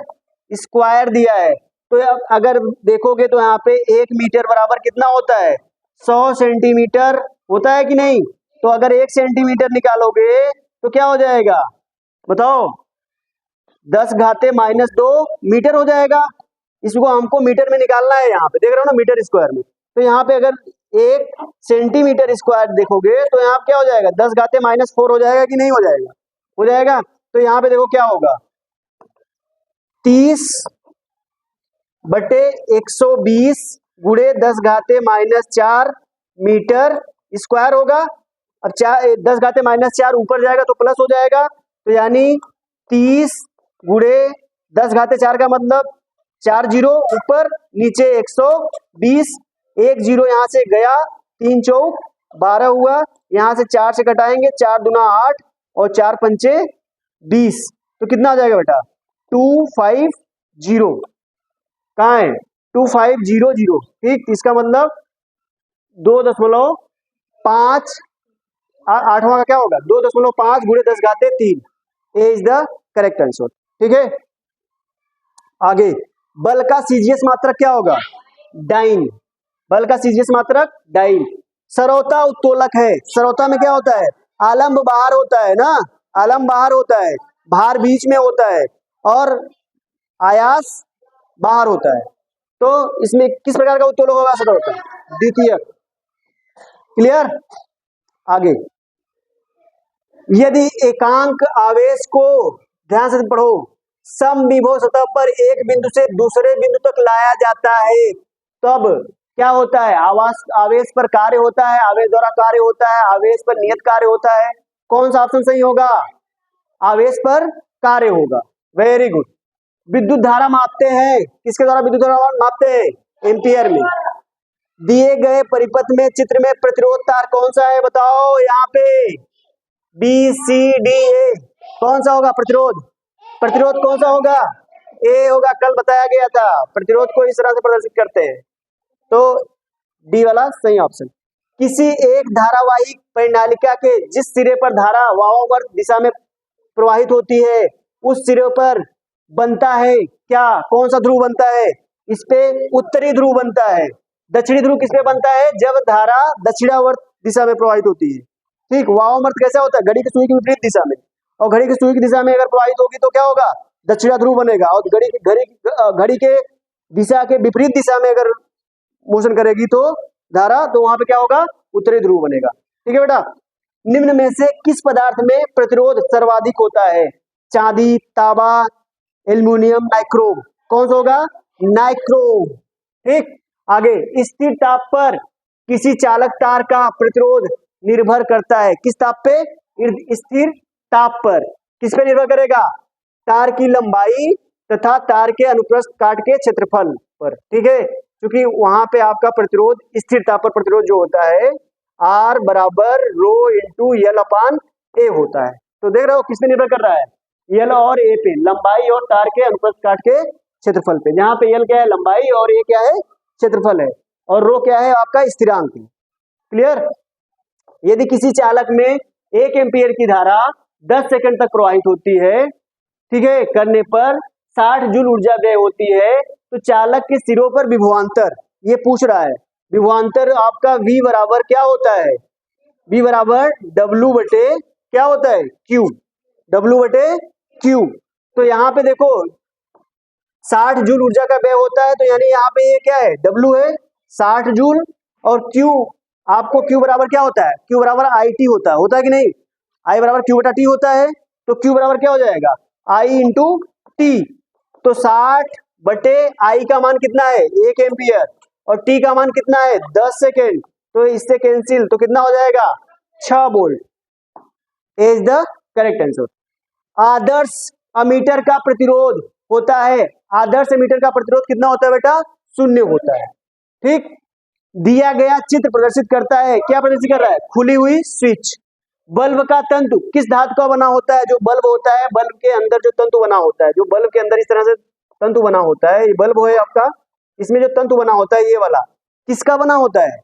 स्क्वायर दिया है। तो अगर देखोगे तो यहाँ पे 1 मीटर बराबर कितना होता है, 100 सेंटीमीटर होता है कि नहीं। तो अगर 1 सेंटीमीटर निकालोगे तो क्या हो जाएगा बताओ, 10 घाते -2 मीटर हो जाएगा। इसको हमको मीटर में निकालना है, यहाँ पे देख रहे हो ना मीटर स्क्वायर में। तो यहाँ पे अगर 1 सेंटीमीटर स्क्वायर देखोगे तो यहाँ क्या हो जाएगा, 10 घाते -4 हो जाएगा कि नहीं हो जाएगा, हो जाएगा। तो यहाँ पे देखो क्या होगा, 30 बटे 120 गुणे 10 घाते -4 मीटर स्क्वायर होगा। अब 10 घाते -4 ऊपर जाएगा तो प्लस हो जाएगा, तो यानी 30 गुणे 10 घाते 4 का मतलब 4 जीरो ऊपर नीचे 120, 1 जीरो यहाँ से गया, 3 चौक 12 हुआ, यहाँ से 4 से घटाएंगे, 4 दूना 8 और 4 पंचे 20, तो कितना आ जाएगा बेटा 250, कहाँ है 2500। ठीक, इसका मतलब 2.5 आठवां का क्या होगा 2.5 गुणे 10 घाते 3, ए इज द करेक्ट आंसर। ठीक है, आगे बल का सीजीएस मात्रक क्या होगा, डाइन। बल का सीजीएस मात्रक डाइन। सरौता उत्तोलक है, सरौता में क्या होता है, आलम्ब बाहर होता है ना, आलम्ब बाहर होता है, भार बीच में होता है और आयास बाहर होता है। तो इसमें किस प्रकार का उत्तोलक होगा, सरौता द्वितीयक। क्लियर, आगे यदि एकांक आवेश को ध्यान से पढ़ो, समविभव सतह पर एक बिंदु से दूसरे बिंदु तक लाया जाता है, तब क्या होता है, आवेश पर कार्य होता है, आवेश द्वारा कार्य होता है, आवेश पर नियत कार्य होता है। कौन सा ऑप्शन सही होगा, आवेश पर कार्य होगा। Very good. विद्युत धारा मापते हैं, किसके द्वारा विद्युत धारा मापते हैं, एम्पियर में। दिए गए परिपथ में चित्र में प्रतिरोध तार कौन सा है बताओ, यहाँ पे BCDA कौन सा होगा, प्रतिरोध, प्रतिरोध कौन सा होगा, ए होगा, कल बताया गया था प्रतिरोध को इस तरह से प्रदर्शित करते हैं, तो डी वाला सही ऑप्शन। किसी एक धारावाहिक परिनालिका के जिस सिरे पर धारा वामावर्त दिशा में प्रवाहित होती है उस सिरे पर बनता है क्या, कौन सा ध्रुव बनता है, इस पे उत्तरी ध्रुव बनता है। दक्षिणी ध्रुव किस पे बनता है, जब धारा दक्षिणावर्त दिशा में प्रवाहित होती है। ठीक, वामावर्त कैसा होता है, घड़ी की सुई की विपरीत दिशा में, और घड़ी की सुई की दिशा में अगर प्रवाहित होगी तो क्या होगा, दक्षिणा ध्रुव बनेगा, और घड़ी के दिशा के विपरीत दिशा में अगर मोशन करेगी तो धारा, तो वहां पे क्या होगा, उत्तरी ध्रुव बनेगा। ठीक है बेटा, निम्न में से किस पदार्थ में प्रतिरोध सर्वाधिक होता है, चांदी, तांबा, एल्युमिनियम, नाइक्रोम, कौन सा होगा, नाइक्रोम। ठीक, आगे स्थिर ताप पर किसी चालक तार का प्रतिरोध निर्भर करता है, किस ताप पे, स्थिर ताप पर। किस पे निर्भर करेगा, तार की लंबाई तथा तार के अनुप्रस्थ काट के क्षेत्रफल पर। ठीक है, क्योंकि वहां पे आपका प्रतिरोध स्थिर ताप पर प्रतिरोध जो होता है R बराबर rho into L upon A होता है। तो देख रहे हो किस पे निर्भर कर रहा है, L और A पे, लंबाई और तार के अनुप्रस्थ काट के क्षेत्रफल पे, जहां पे L क्या है लंबाई और A क्या है क्षेत्रफल है, और रो क्या है आपका स्थिरांक है। क्लियर। यदि किसी चालक में 1 एम्पियर की धारा 10 सेकंड तक प्रवाहित होती है, ठीक है, करने पर 60 जूल ऊर्जा व्यय होती है, तो चालक के सिरों पर विभवांतर, ये पूछ रहा है, विभवांतर आपका V बराबर क्या होता है, V बराबर W बटे क्या होता है Q, W बटे Q। तो यहाँ पे देखो 60 जूल ऊर्जा का व्यय होता है, तो यानी यहाँ पे ये क्या है W है 60 जूल, और Q आपको Q बराबर क्या होता है, Q बराबर IT होता है कि नहीं, I बराबर Q बटा T होता है, तो Q बराबर क्या हो जाएगा I इंटू T। तो 60 बटे I का मान कितना है 1 एम्पियर, और T का मान कितना है 10 सेकेंड, तो इससे कैंसिल, तो कितना हो जाएगा 6 volt is the correct answer. Adarsh ammeter का प्रतिरोध होता है, आदर्श अमीटर का प्रतिरोध कितना होता है बेटा, 0 होता है। ठीक, दिया गया चित्र प्रदर्शित करता है, क्या प्रदर्शित कर रहा है, खुली हुई स्विच। बल्ब का तंतु किस धातु का बना होता है? जो बल्ब होता है, बल्ब के अंदर जो तंतु बना होता है, जो बल्ब के अंदर इस तरह से तंतु बना होता है, ये बल्ब है आपका, इसमें जो तंतु बना होता है ये वाला किसका बना होता है?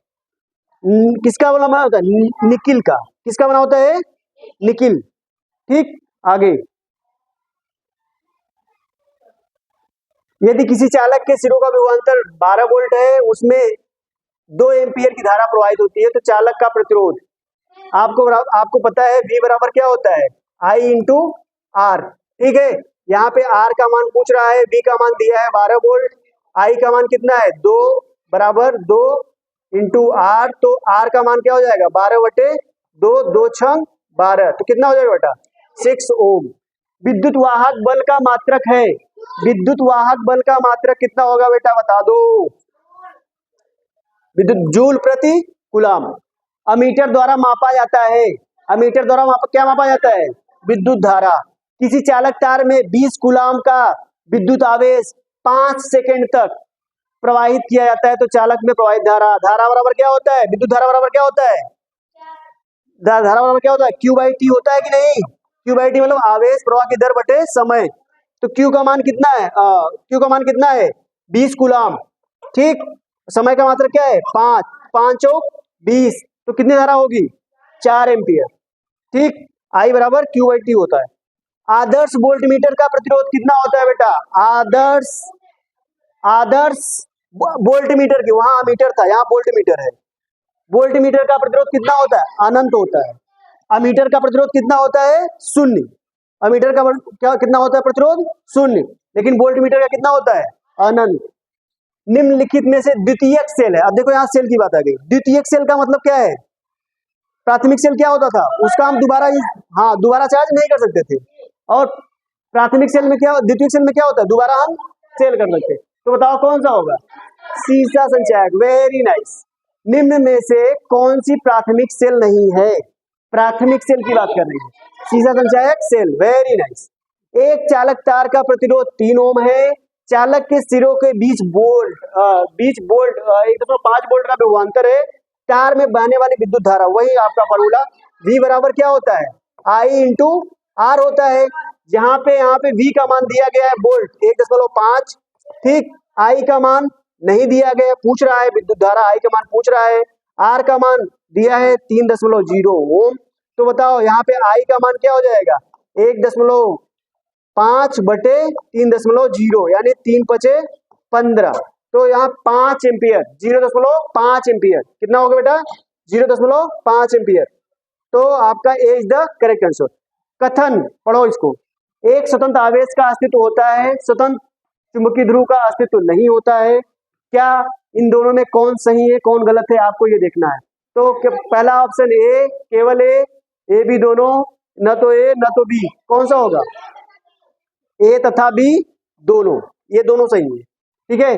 किसका बना होता है? निकिल का। किसका बना होता है? निकिल। ठीक, आगे, यदि किसी चालक के सिरों का विभवांतर 12 वोल्ट है, उसमें 2 एम्पियर की धारा प्रवाहित होती है, तो चालक का प्रतिरोध आपको पता है V बराबर क्या होता है? I into R. ठीक है, यहाँ पे R का मान पूछ रहा है, V का मान दिया है 12 वोल्ट, I का मान कितना है? 2 बराबर 2 इंटू R, तो R का मान क्या हो जाएगा? 12/2, 2 छंग 12, तो कितना हो जाएगा बेटा? 6 ओम। विद्युत वाहक बल का मात्रक है, विद्युत वाहक बल का मात्रक कितना होगा बेटा? बता दो। विद्युत जूल प्रति कूलम अमीटर द्वारा मापा जाता है। अमीटर द्वारा क्या मापा जाता है? विद्युत धारा। किसी चालक तार में 20 कूलम का विद्युत आवेश 5 सेकंड तक प्रवाहित किया जाता है, तो चालक में प्रवाहित धारा बराबर क्या होता है? विद्युत धारा बराबर क्या होता है? धारा बराबर क्या होता है? Q/T होता है कि नहीं? Q/T मतलब आवेश प्रवाह की दर बटे समय। तो Q का मान कितना है? Q का मान कितना है? 20 कूलम। ठीक, समय का मात्रक क्या है? 5, 5 चौक 20, तो कितनी धारा होगी? 4 एम्पियर। ठीक, I बराबर Q/T होता है। आदर्श वोल्टमीटर का प्रतिरोध कितना होता है बेटा? आदर्श वोल्टमीटर की, वहां अमीटर था, यहाँ वोल्टमीटर है। वोल्टमीटर का प्रतिरोध कितना होता है? अनंत होता है। अमीटर का प्रतिरोध कितना होता है? 0। अमीटर का क्या कितना होता है? प्रतिरोध 0, लेकिन वोल्टमीटर का कितना होता है? अनंत। निम्नलिखित में से द्वितीयक सेल है। अब देखो यहाँ सेल की बात आ गई। द्वितीयक सेल का मतलब क्या है? प्राथमिक सेल क्या होता था? उसका हम दोबारा चार्ज नहीं कर सकते थे, और प्राथमिक सेल में क्या, द्वितीयक सेल में क्या होता है? दोबारा हम सेल कर सकते। तो बताओ कौन सा होगा? सीसा संचायक। Very nice. निम्न में से कौन सी प्राथमिक सेल नहीं है? प्राथमिक सेल की बात कर रही है, सीसा संचायक सेल। Very nice. एक चालक तार का प्रतिरोध 3 ओम है। चालक के सिरों के बीच 1.5 वोल्ट का विभवांतर है। तार में बहने वाली विद्युत धारा, वही आपका फॉर्मूला V बराबर क्या होता है? I इंटू आर होता है। यहाँ पे V का मान दिया गया है वोल्ट 1.5। ठीक, I का मान नहीं दिया गया, पूछ रहा है विद्युत धारा I का मान पूछ रहा है। R का मान दिया है 3.0 ओम। तो बताओ यहाँ पे I का मान क्या हो जाएगा? 1.5 बटे 3.0, यानी 3 पचे 15। तो यहाँ 5 एम्पियर, 0.5 एम्पियर कितना होगा बेटा? 0.5 एम्पियर। तो आपका ए इज द करेक्ट आंसर। कथन पढ़ो इसको। एक स्वतंत्र आवेश का अस्तित्व होता है, स्वतंत्र चुंबकीय ध्रुव का अस्तित्व नहीं होता है। क्या इन दोनों में कौन सही है कौन गलत है आपको ये देखना है। तो पहला ऑप्शन ए, केवल ए बी दोनों, न तो ए न तो बी, कौन सा होगा? ए तथा बी दोनों, ये दोनों सही है। ठीक है,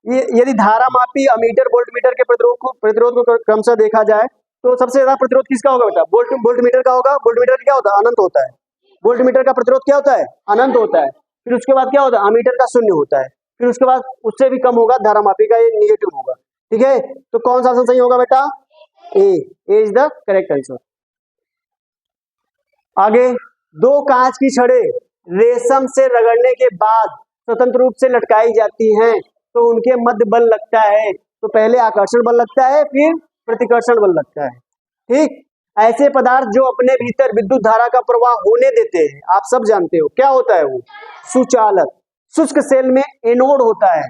ये यदि धारा मापी अमीटर वोल्टमीटर के प्रतिरोध को क्रमशः देखा जाए, तो सबसे ज्यादा प्रतिरोध किसका होगा बेटा? वोल्टमीटर का होगा। वोल्टमीटर क्या होता है? अनंत होता है। वोल्टमीटर का प्रतिरोध क्या होता है? अनंत होता है। फिर उसके बाद क्या होता है? अमीटर का 0 होता है। फिर उसके बाद उससे भी कम होगा धारा मापी का, ये निगेटिव होगा। ठीक है, तो कौन सा आंसर सही होगा बेटा? ए इज द करेक्ट आंसर। आगे, 2 कांच की छड़ें रेशम से रगड़ने के बाद स्वतंत्र रूप से लटकाई जाती हैं, तो उनके मध्य बल लगता है। तो पहले आकर्षण बल लगता है, फिर प्रतिकर्षण बल लगता है। ठीक, ऐसे पदार्थ जो अपने भीतर विद्युत धारा का प्रवाह होने देते हैं, आप सब जानते हो क्या होता है वो? सुचालक। शुष्क सेल में एनोड होता है।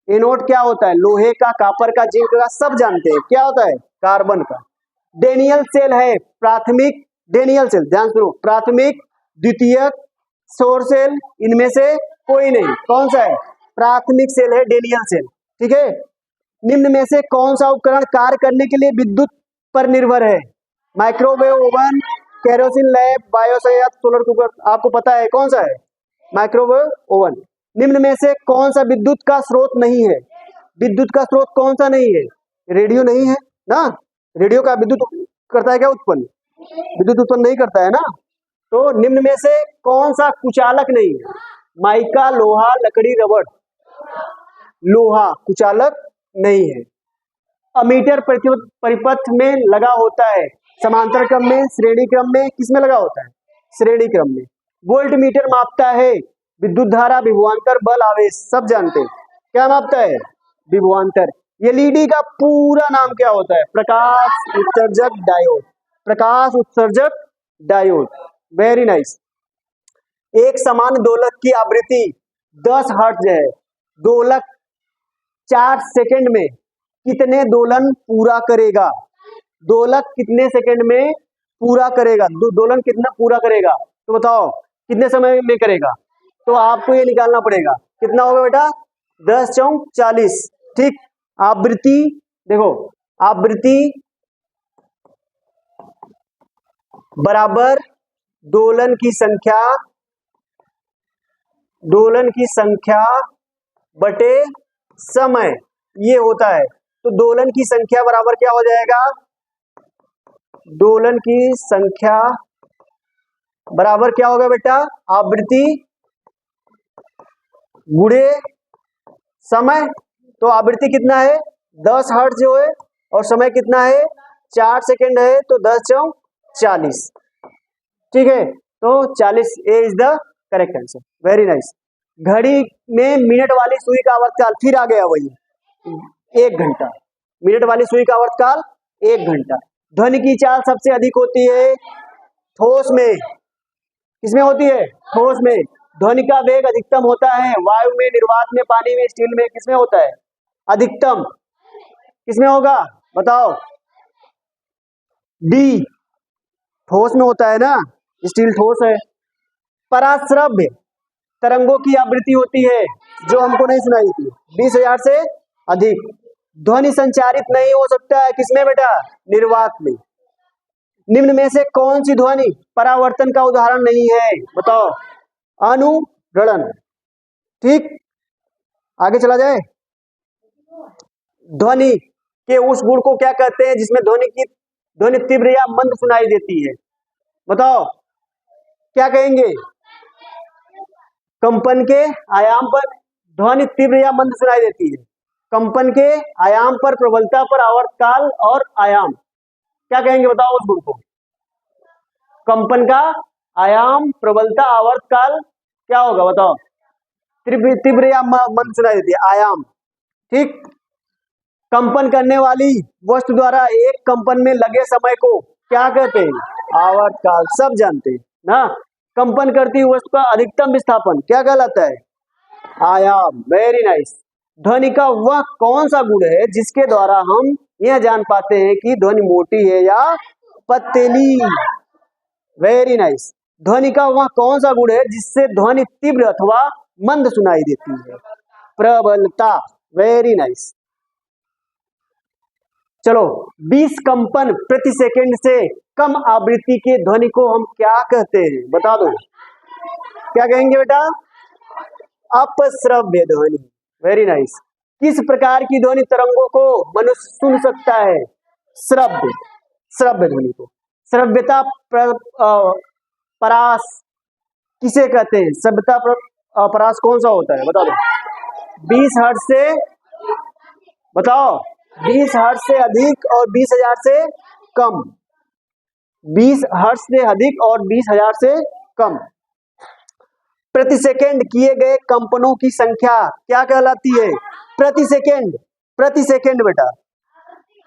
एनोड क्या होता है? लोहे का, कॉपर का, जिंक का, सब जानते हैं। क्या होता है? कार्बन का। डेनियल सेल है प्राथमिक, डेनियल सेल ध्यान सुनो, प्राथमिक, द्वितीयक, सौर सेल, इनमें से कोई नहीं। कौन सा है? प्राथमिक सेल है डेनियल सेल। ठीक है, निम्न में से कौन सा उपकरण कार्य करने के लिए विद्युत पर निर्भर है? माइक्रोवेव ओवन, केरोसिन लैंप, बायोसंयंत्र, सोलर कुकर। आपको पता है कौन सा है? Microwave oven. निम्न में से कौन सा विद्युत का स्रोत नहीं है? विद्युत का स्रोत कौन सा नहीं है? रेडियो नहीं है ना। रेडियो का विद्युत करता है क्या उत्पन्न? विद्युत उत्पन्न नहीं करता है ना। तो निम्न में से कौन सा कुचालक नहीं है? माइका, लोहा, लकड़ी, रबड़। लोहा कुचालक नहीं है। अमीटर परिपथ में लगा होता है, समांतर क्रम में, श्रेणी क्रम में, किसमें लगा होता है? श्रेणी क्रम में। वोल्ट मीटर मापता है विद्युत धारा, विभवांतर, बल, आवेश, सब जानते हैं। क्या मापता है? विभवांतर। एलईडी का पूरा नाम क्या होता है? प्रकाश उत्सर्जक डायोड। प्रकाश उत्सर्जक डायोड। Very nice. एक समान दोलक की आवृत्ति 10 हर्ट्ज है। दोलक 4 सेकंड में कितने दोलन पूरा करेगा? दोलक कितने सेकंड में पूरा करेगा? दोलन कितना पूरा करेगा? तो बताओ कितने समय में करेगा? तो आपको ये निकालना पड़ेगा। कितना होगा बेटा? 10 चौक 40। ठीक। आवृत्ति देखो, आवृत्ति बराबर दोलन की संख्या, दोलन की संख्या बटे समय, ये होता है। तो दोलन की संख्या बराबर क्या हो जाएगा? दोलन की संख्या बराबर क्या होगा बेटा? आवृत्ति गुणे समय। तो आवृत्ति कितना है? 10 हर्ट्ज जो है, और समय कितना है? 4 सेकंड है, तो 10 चौक 40। ठीक है, तो 40 A is the correct answer. Very nice. घड़ी में मिनट वाली सुई का आवर्तकाल, फिर आ गया वही 1 घंटा। मिनट वाली सुई का आवर्तकाल 1 घंटा। ध्वनि की चाल सबसे अधिक होती है ठोस में। किसमें होती है? ठोस में। ध्वनि का वेग अधिकतम होता है वायु में, निर्वात में, पानी में, स्टील में, किसमें होता है? अधिकतम। किसमें होगा? बताओ। डी, ठोस में होता है ना, स्टील ठोस है। पराश्रव्य तरंगों की आवृत्ति होती है जो हमको नहीं सुनाई थी 20,000 से अधिक। ध्वनि संचारित नहीं हो सकता है किसमें बेटा? निर्वात में। निम्न में से कौन सी ध्वनि परावर्तन का उदाहरण नहीं है? बताओ। अनुरणन। ठीक, आगे चला जाए। ध्वनि के उस गुण को क्या कहते हैं जिसमें ध्वनि तीव्र या मंद सुनाई देती है? बताओ क्या कहेंगे? कंपन के आयाम पर ध्वनि तीव्र या मंद सुनाई देती है। कंपन के आयाम पर, प्रबलता पर, आवर्तकाल और आयाम, क्या कहेंगे? बताओ उस गुण को। कंपन का आयाम, प्रबलता, आवर्तकाल, क्या होगा? बताओ। तीव्र या मंद सुनाई देती है, आयाम। ठीक। कंपन करने वाली वस्तु द्वारा एक कंपन में लगे समय को क्या कहते हैं? आवर्तकाल। सब जानते हैं ना। कंपन करती हुई वस्तु का अधिकतम विस्थापन क्या कहलाता है? आयाम। Very nice. ध्वनि का वह कौन सा गुण है जिसके द्वारा हम यह जान पाते हैं कि ध्वनि मोटी है या पतली? Very nice. ध्वनि का वह कौन सा गुण है जिससे ध्वनि तीव्र अथवा मंद सुनाई देती है? प्रबलता। Very nice. चलो, 20 कंपन प्रति सेकंड से कम आवृत्ति के ध्वनि को हम क्या कहते हैं? बता दो। क्या कहेंगे बेटा? अपश्रव्य ध्वनि। Very nice. किस प्रकार की ध्वनि तरंगों को मनुष्य सुन सकता है? श्रव्य। श्रव्य ध्वनि को। श्रव्यता परास किसे कहते हैं? श्रव्यता परास कौन सा होता है? बता दो। 20 हर्ट्ज से, बताओ, 20 हर्ट्ज से अधिक और 20,000 से कम। 20 हर्ट्ज से अधिक और 20,000 से कम। प्रति सेकंड किए गए कंपनों की संख्या क्या कहलाती है? प्रति सेकंड। प्रति सेकंड बेटा,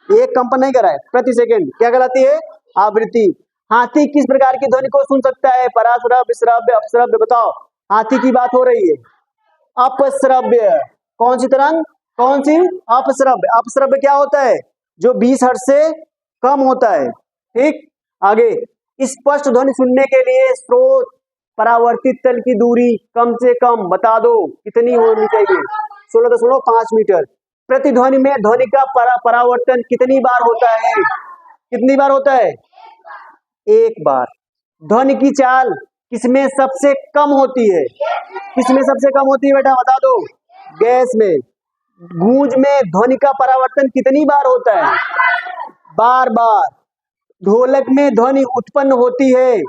एक कंपन नहीं करा है, प्रति सेकंड क्या कहलाती है? आवृत्ति। हाथी किस प्रकार की ध्वनि को सुन सकता है? पराश्रव्य, श्रव्य, अपश्रव्य, बताओ। हाथी की बात हो रही है। अपश्रव्य। कौन सी तरंग? कौन सी? अपश्रव्य। अपश्रव्य क्या होता है? जो 20 हर्ट्ज से कम होता है। ठीक। आगे, स्पष्ट ध्वनि सुनने के लिए स्रोत परावर्तित तल की दूरी कम से कम बता दो कितनी होनी चाहिए? 16.5 मीटर। प्रतिध्वनि में ध्वनि का परावर्तन कितनी बार होता है? कितनी बार होता है? एक बार। ध्वनि की चाल किसमें सबसे कम होती है? किसमें सबसे कम होती है बेटा? बता दो। गैस में। गूंज में ध्वनि का परावर्तन कितनी बार होता है? बार बार। ढोलक में ध्वनि उत्पन्न होती है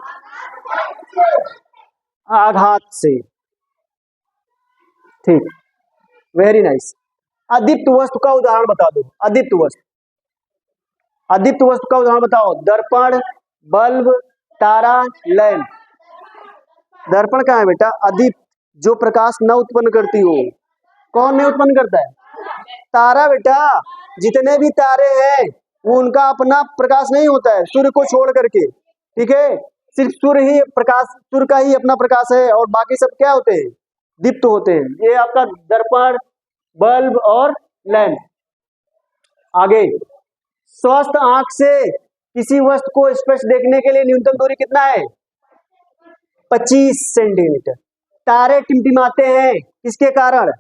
आघात से। ठीक। Very nice. अदीप्त वस्तु का उदाहरण बता दो। अदीप्त वस्तु। अदीप्त वस्तु का उदाहरण बताओ। दर्पण, बल्ब, तारा, लैंप। दर्पण कहाँ है बेटा? अदीप्त, जो प्रकाश न उत्पन्न करती हो। कौन नहीं उत्पन्न करता है? तारा बेटा। जितने भी तारे हैं वो उनका अपना प्रकाश नहीं होता है, सूर्य को छोड़ करके, ठीक है। सिर्फ सूर्य ही प्रकाश, सूर्य का ही अपना प्रकाश है, और बाकी सब क्या होते हैं? दीप्त होते हैं। ये आपका दर्पण, बल्ब और लैंप। आगे, स्वस्थ आंख से किसी वस्तु को स्पष्ट देखने के लिए न्यूनतम दूरी कितना है? 25 सेंटीमीटर। तारे टिमटिमाते हैं किसके कारण?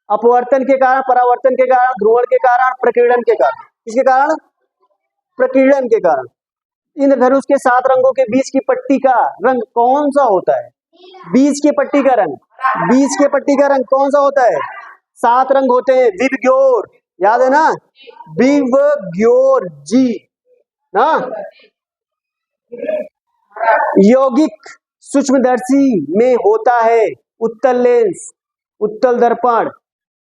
अपवर्तन के कारण, परावर्तन के कारण, ध्रुवण के कारण, प्रकीर्णन के कारण। किसके कारण? प्रकीर्णन के कारण। इंद्रधनुष के 7 रंगों के बीच की पट्टी का रंग कौन सा होता है? बीच की पट्टी का रंग, बीच की पट्टी का रंग कौन सा होता है? 7 रंग होते हैं। विवग्योर, याद है ना? विवग्योर जी ना। यौगिक सूक्ष्मदर्शी में होता है उत्तल लेंस, उत्तल दर्पण,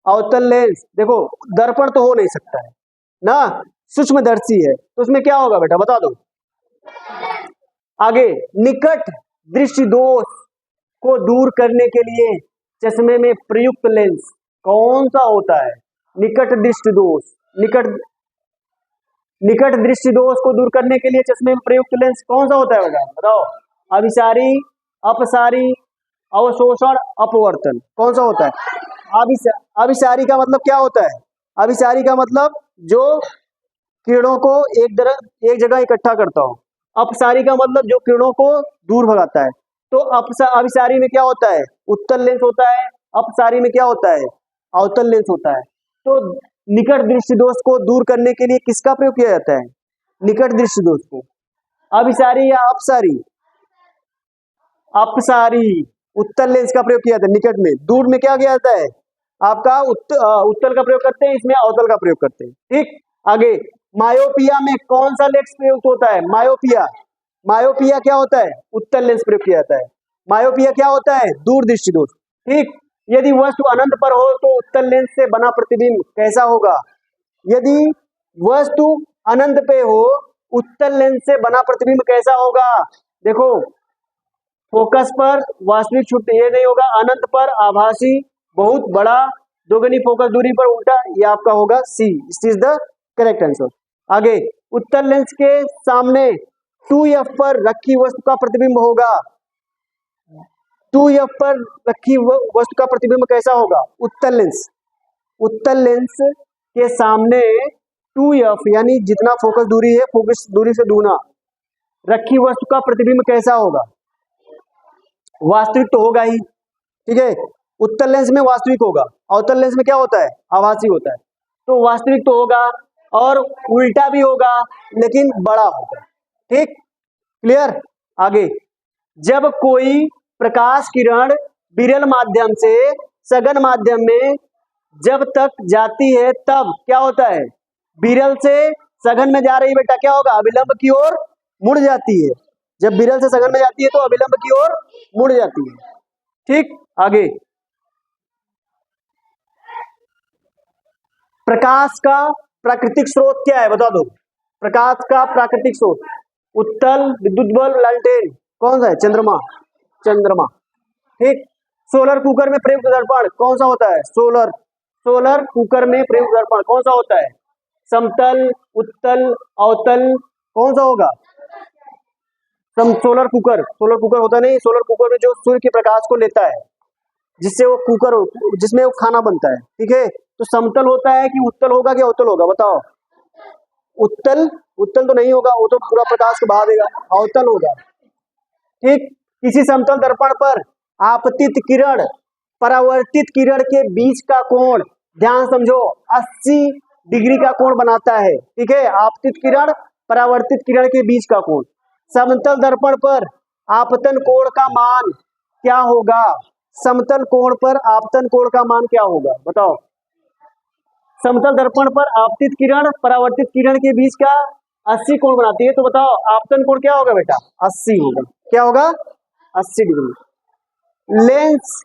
अवतल लेंस। देखो, दर्पण तो हो नहीं सकता है ना, सूक्ष्मदर्शी है, तो उसमें क्या होगा बेटा बता दो। आगे, निकट दृष्टि दोष को दूर करने के लिए चश्मे में प्रयुक्त लेंस कौन सा होता है? निकट दृष्टि दोष, निकट दृष्टि दोष को दूर करने के लिए चश्मे में प्रयुक्त लेंस कौन सा होता है बेटा बताओ। अभिसारी, अपसारी, अवशोषण, अपवर्तन। कौन सा होता है? अभिसारी का मतलब क्या होता है? अभिसारी का मतलब जो किरणों को एक जगह इकट्ठा करता हो। अपसारी का मतलब जो किरणों को दूर भगाता है। तो अभिसारी में क्या होता है? उत्तल लेंस होता है। अपसारी में क्या होता है? अवतल लेंस होता है। तो निकट दृष्टि दोष को दूर करने के लिए किसका प्रयोग किया जाता है? निकट दृष्टि दोष को। अभिसारी या अपसारी? अपसारी, उत्तल लेंस का प्रयोग किया जाता है निकट में। दूर में क्या किया जाता है? आपका उत्तल का प्रयोग करते हैं, इसमें अवतल का प्रयोग करते हैं। ठीक। आगे, मायोपिया में कौन सा लेंस प्रयुक्त होता है? मायोपिया, मायोपिया क्या होता है? उत्तल लेंस प्रयोग किया जाता है। मायोपिया क्या होता है? दूरदृष्टि दोष। ठीक। यदि वस्तु अनंत पर हो तो उत्तल लेंस से बना प्रतिबिंब कैसा होगा? यदि वस्तु अनंत पे हो, उत्तल लेंस से बना प्रतिबिंब कैसा होगा? देखो, फोकस पर वास्तविक छुट्टी ये नहीं होगा, अनंत पर आभासी बहुत बड़ा, दोगुनी फोकस दूरी पर उल्टा, ये आपका होगा C. This is the correct answer. आगे, उत्तल लेंस के सामने 2f पर रखी वस्तु का प्रतिबिंब होगा। 2f पर रखी वस्तु का प्रतिबिंब कैसा होगा? उत्तल लेंस, उत्तल लेंस के सामने 2f यानी जितना फोकस दूरी है, फोकस दूरी से दूना रखी वस्तु का प्रतिबिंब कैसा होगा? वास्तविक तो होगा ही, ठीक है। उत्तल लेंस में वास्तविक होगा, अवतल लेंस में क्या होता है? आभासी होता है। तो वास्तविक तो होगा और उल्टा भी होगा, लेकिन बड़ा होगा। ठीक, क्लियर। आगे, जब कोई प्रकाश किरण विरल माध्यम से सघन माध्यम में जब तक जाती है तब क्या होता है? विरल से सघन में जा रही बेटा क्या होगा? अविलंब की ओर मुड़ जाती है। जब विरल से सघन में जाती है तो अविलंब की ओर मुड़ जाती है। ठीक। आगे, प्रकाश का प्राकृतिक स्रोत क्या है बता दो। प्रकाश का प्राकृतिक स्रोत, उत्तल, विद्युत बल्ब, लालटेन, कौन सा है? चंद्रमा, चंद्रमा। ठीक। सोलर कुकर में प्रयुक्त दर्पण कौन सा होता है? सोलर कुकर में प्रयुक्त दर्पण कौन सा होता है? समतल, उत्तल, अवतल, कौन सा होगा? सोलर कुकर होता नहीं, सोलर कुकर में जो सूर्य के प्रकाश को लेता है, जिससे वो कुकर जिसमें वो खाना बनता है। ठीक है, तो समतल होता है कि उत्तल होगा कि अवतल होगा बताओ। उत्तल तो नहीं होगा, वो तो पूरा प्रकाश को बहा देगा, अवतल होगा। ठीक। किसी समतल दर्पण पर आपतित किरण परावर्तित किरण के बीच का कोण, ध्यान समझो, 80 डिग्री का कोण बनाता है। ठीक है, आपतित किरण परावर्तित किरण के बीच का कोण। समतल दर्पण पर आपतन कोण का मान क्या होगा? समतल कोण पर आपतन कोण का मान क्या होगा बताओ। समतल दर्पण पर आपतित किरण परावर्तित किरण के बीच का 80 कोण बनाती है, तो बताओ आपतन कोण क्या होगा बेटा? 80 होगा। क्या होगा? 80 डिग्री। लेंस,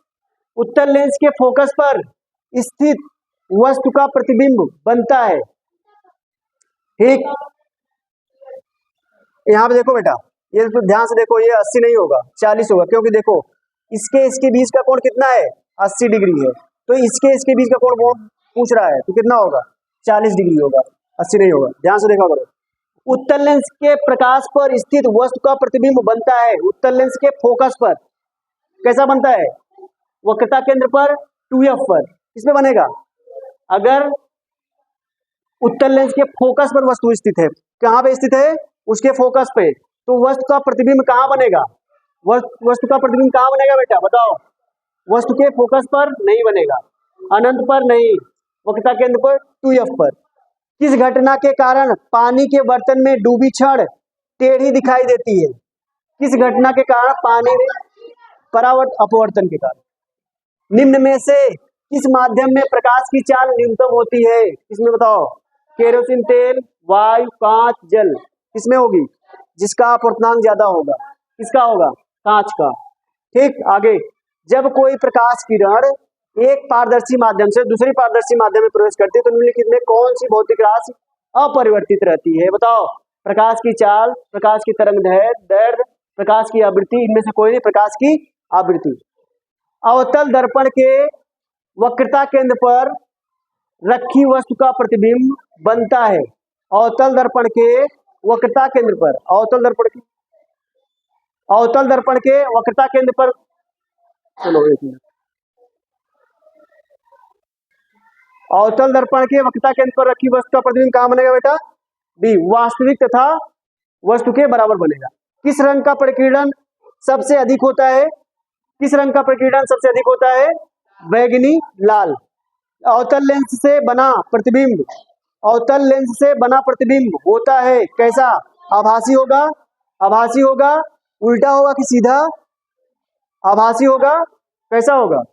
उत्तल लेंस के फोकस पर स्थित वस्तु का प्रतिबिंब बनता है। ठीक। यहाँ पे देखो बेटा, ये तो ध्यान से देखो, ये 80 नहीं होगा 40 होगा, क्योंकि देखो इसके बीच का कोण कितना है 80 डिग्री है, तो इसके बीच का कोण वो पूछ रहा है, तो कितना होगा 40 डिग्री होगा, 80 नहीं होगा। ध्यान से देखा करो। उत्तल लेंस के प्रकाश पर स्थित वस्तु का प्रतिबिंब बनता है उत्तल लेंस के फोकस पर। कैसा बनता है? वक्रता केंद्र पर 2f पर। किसमें बनेगा? अगर उत्तल लेंस के फोकस पर वस्तु स्थित है, कहाँ पे स्थित है? उसके फोकस पे, तो वस्तु का प्रतिबिंब कहाँ बनेगा? वस्तु का प्रतिबिंब कहाँ बनेगा बेटा बताओ? वस्तु के फोकस पर नहीं बनेगा, अनंत पर नहीं, वक्रता केंद्र पर 2f पर। किस घटना के कारण पानी के बर्तन में डूबी छड़ टेढ़ी दिखाई देती है? किस घटना के कारण पानी में अपवर्तन के कारण। निम्न में से किस माध्यम में प्रकाश की चाल न्यूनतम होती है? किसमें बताओ? केरोसिन तेल, वायु, कांच, जल। किसमें होगी? जिसका अपवर्तनांक ज्यादा होगा। किसका होगा? कांच का। ठीक, आगे। जब कोई प्रकाश किरण एक पारदर्शी माध्यम से दूसरी पारदर्शी माध्यम में प्रवेश करती है तो निम्नलिखित में कौन सी भौतिक राशि अपरिवर्तित रहती है? बताओ। प्रकाश की चाल, प्रकाश की तरंगदैर्घ्य, प्रकाश की आवृत्ति, इनमें से कोई नहीं। प्रकाश की आवृत्ति। अवतल दर्पण के वक्रता केंद्र पर रखी वस्तु का प्रतिबिंब बनता है। अवतल दर्पण के वक्रता केंद्र पर, अवतल दर्पण के वक्रता केंद्र पर, चलो एक मिनट। अवतल दर्पण के वक्रता केंद्र पर रखी वस्तु का प्रतिबिंब कहाँ बनेगा बेटा? बी, वास्तविक तथा वस्तु के बराबर बनेगा। किस रंग का प्रकीर्णन सबसे अधिक होता है? किस रंग का प्रकीर्णन सबसे अधिक होता है? बैंगनी, लाल। अवतल लेंस से बना प्रतिबिंब, अवतल लेंस से बना प्रतिबिंब होता है कैसा? आभासी होगा, आभासी होगा, उल्टा होगा कि सीधा? आभासी होगा। कैसा होगा?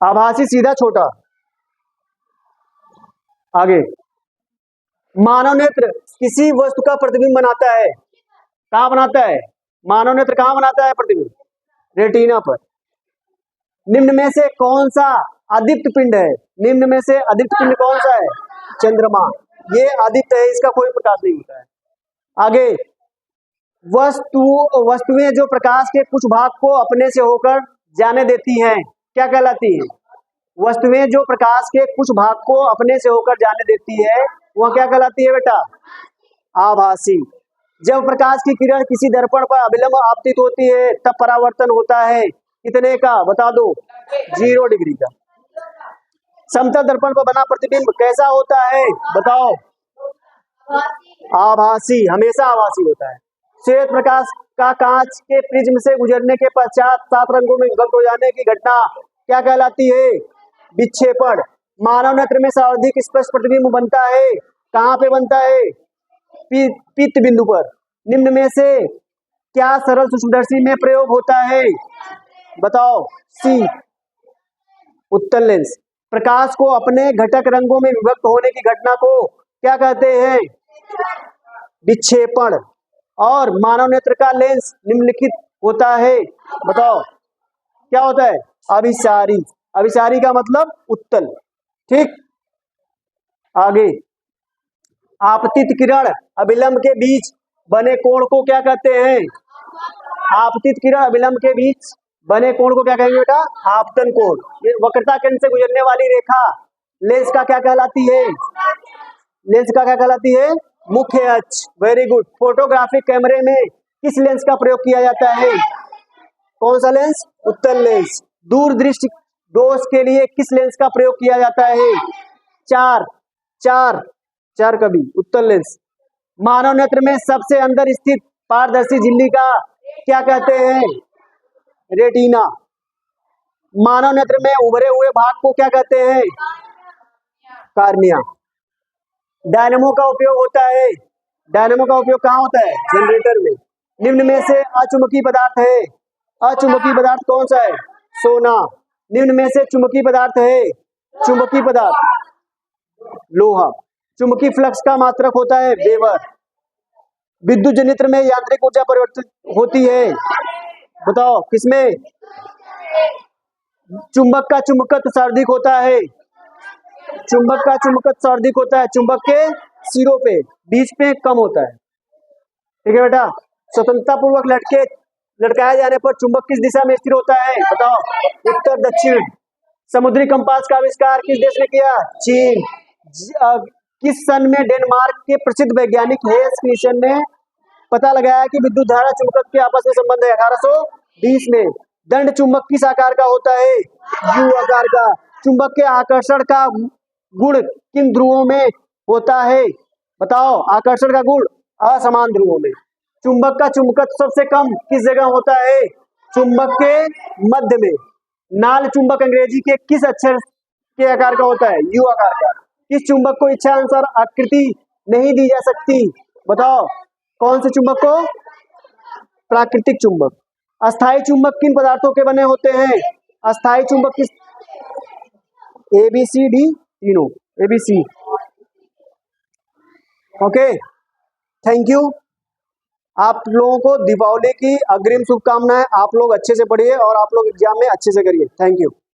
आभासी, सीधा, छोटा। आगे। मानव नेत्र किसी वस्तु का प्रतिबिंब बनाता है। कहाँ बनाता है? मानव नेत्र कहाँ बनाता है प्रतिबिंब? रेटिना पर। निम्न में से कौन सा आदित्य पिंड है? निम्न में से आदित्य पिंड कौन सा है? चंद्रमा। ये आदित्य है, इसका कोई प्रकाश नहीं होता है। आगे। वस्तुएं जो प्रकाश के कुछ भाग को अपने से होकर जाने देती हैं, क्या कहलाती है? वस्तुएं जो प्रकाश के कुछ भाग को अपने से होकर जाने देती है, वह क्या कहलाती है बेटा? आभासी। जब प्रकाश की किरण किसी दर्पण पर अविलंब आपतित होती है तब परावर्तन होता है कितने का? बता दो। 0 डिग्री का। समतल दर्पण पर बना प्रतिबिंब कैसा होता है? बताओ। आभासी, हमेशा आभासी होता है। श्वेत प्रकाश का कांच के प्रिज्म से गुजरने के पश्चात 7 रंगों में विभक्त हो जाने की घटना क्या कहलाती है? विक्षेपण। मानव नेत्र में सर्वाधिक स्पष्ट प्रतिबिंब बनता है, कहाँ पे बनता है? पित्त बिंदु पर। निम्न में से क्या सरल सूक्ष्मदर्शी में प्रयोग होता है? बताओ। सी, उत्तल लेंस। प्रकाश को अपने घटक रंगों में विभक्त होने की घटना को क्या कहते हैं? विक्षेपण। और मानव नेत्र का लेंस निम्नलिखित होता है, बताओ क्या होता है? अभिसारी। अभिसारी का मतलब उत्तल। ठीक, आगे। आपतित किरण अभिलंब के बीच बने कोण को क्या कहते हैं? आपतित किरण अभिलंब के बीच बने कोण को क्या कहेंगे बेटा? आपतन कोण। ये वक्रता केंद्र से गुजरने वाली रेखा लेंस का क्या कहलाती है? लेंस का क्या कहलाती है? मुख्य अक्ष। Very good. फोटोग्राफिक कैमरे में किस लेंस का प्रयोग किया जाता है? कौन सा लेंस? उत्तल लेंस। दूरदृष्टि दोष के लिए किस लेंस का प्रयोग किया जाता है? चार कभी उत्तल लेंस। मानव नेत्र में सबसे अंदर स्थित पारदर्शी झिल्ली का क्या कहते हैं? रेटिना। मानव नेत्र में उभरे हुए भाग को क्या कहते हैं? कार्निया। डायनेमो का उपयोग होता है, डायनेमो का उपयोग कहाँ होता है? जनरेटर में। निम्न में से अचुंबकीय पदार्थ है, अचुंबकीय पदार्थ कौन सा है? सोना। निम्न में से चुंबकीय पदार्थ है, चुंबकीय पदार्थ लोहा। चुंबकीय फ्लक्स का मात्रक होता है वेबर। विद्युत जनित्र में यांत्रिक ऊर्जा परिवर्तित होती है, बताओ किसमें? चुंबक का चुंबकत्व सर्वाधिक होता है, चुंबक का चुंबकत्व सर्वाधिक होता है चुंबक के सिरों पे, बीच पे कम होता है। ठीक है बेटा। स्वतंत्रता पूर्वक लटकाए जाने पर चुंबक किस दिशा में स्थिर होता है? बताओ, उत्तर दक्षिण। समुद्री कंपास का आविष्कार किस देश ने किया? चीन। किस सन में डेनमार्क के प्रसिद्ध वैज्ञानिक हेंस क्रिस्टियन ने पता लगाया कि विद्युत धारा चुंबक के आपस में संबंध है? 1820 में। दंड चुंबक किस आकार का होता है? यू आकार का। चुंबक के आकर्षण का गुण किन ध्रुवों में होता है? बताओ, आकर्षण का गुण असमान ध्रुवों में। चुंबक का चुंबकत्व सबसे कम किस जगह होता है? चुंबक के मध्य में। नाल चुंबक अंग्रेजी के किस अक्षर के आकार का होता है? यू आकार का। किस चुंबक को इच्छा अनुसार आकृति नहीं दी जा सकती? बताओ, कौन से चुंबक को? प्राकृतिक चुंबक। अस्थायी चुंबक किन पदार्थों के बने होते हैं? अस्थायी चुंबक किस? ABCD तीनों, ABC। Okay, thank you. आप लोगों को दीपावली की अग्रिम शुभकामनाएं। आप लोग अच्छे से पढ़िए और आप लोग एग्जाम में अच्छे से करिए। Thank you.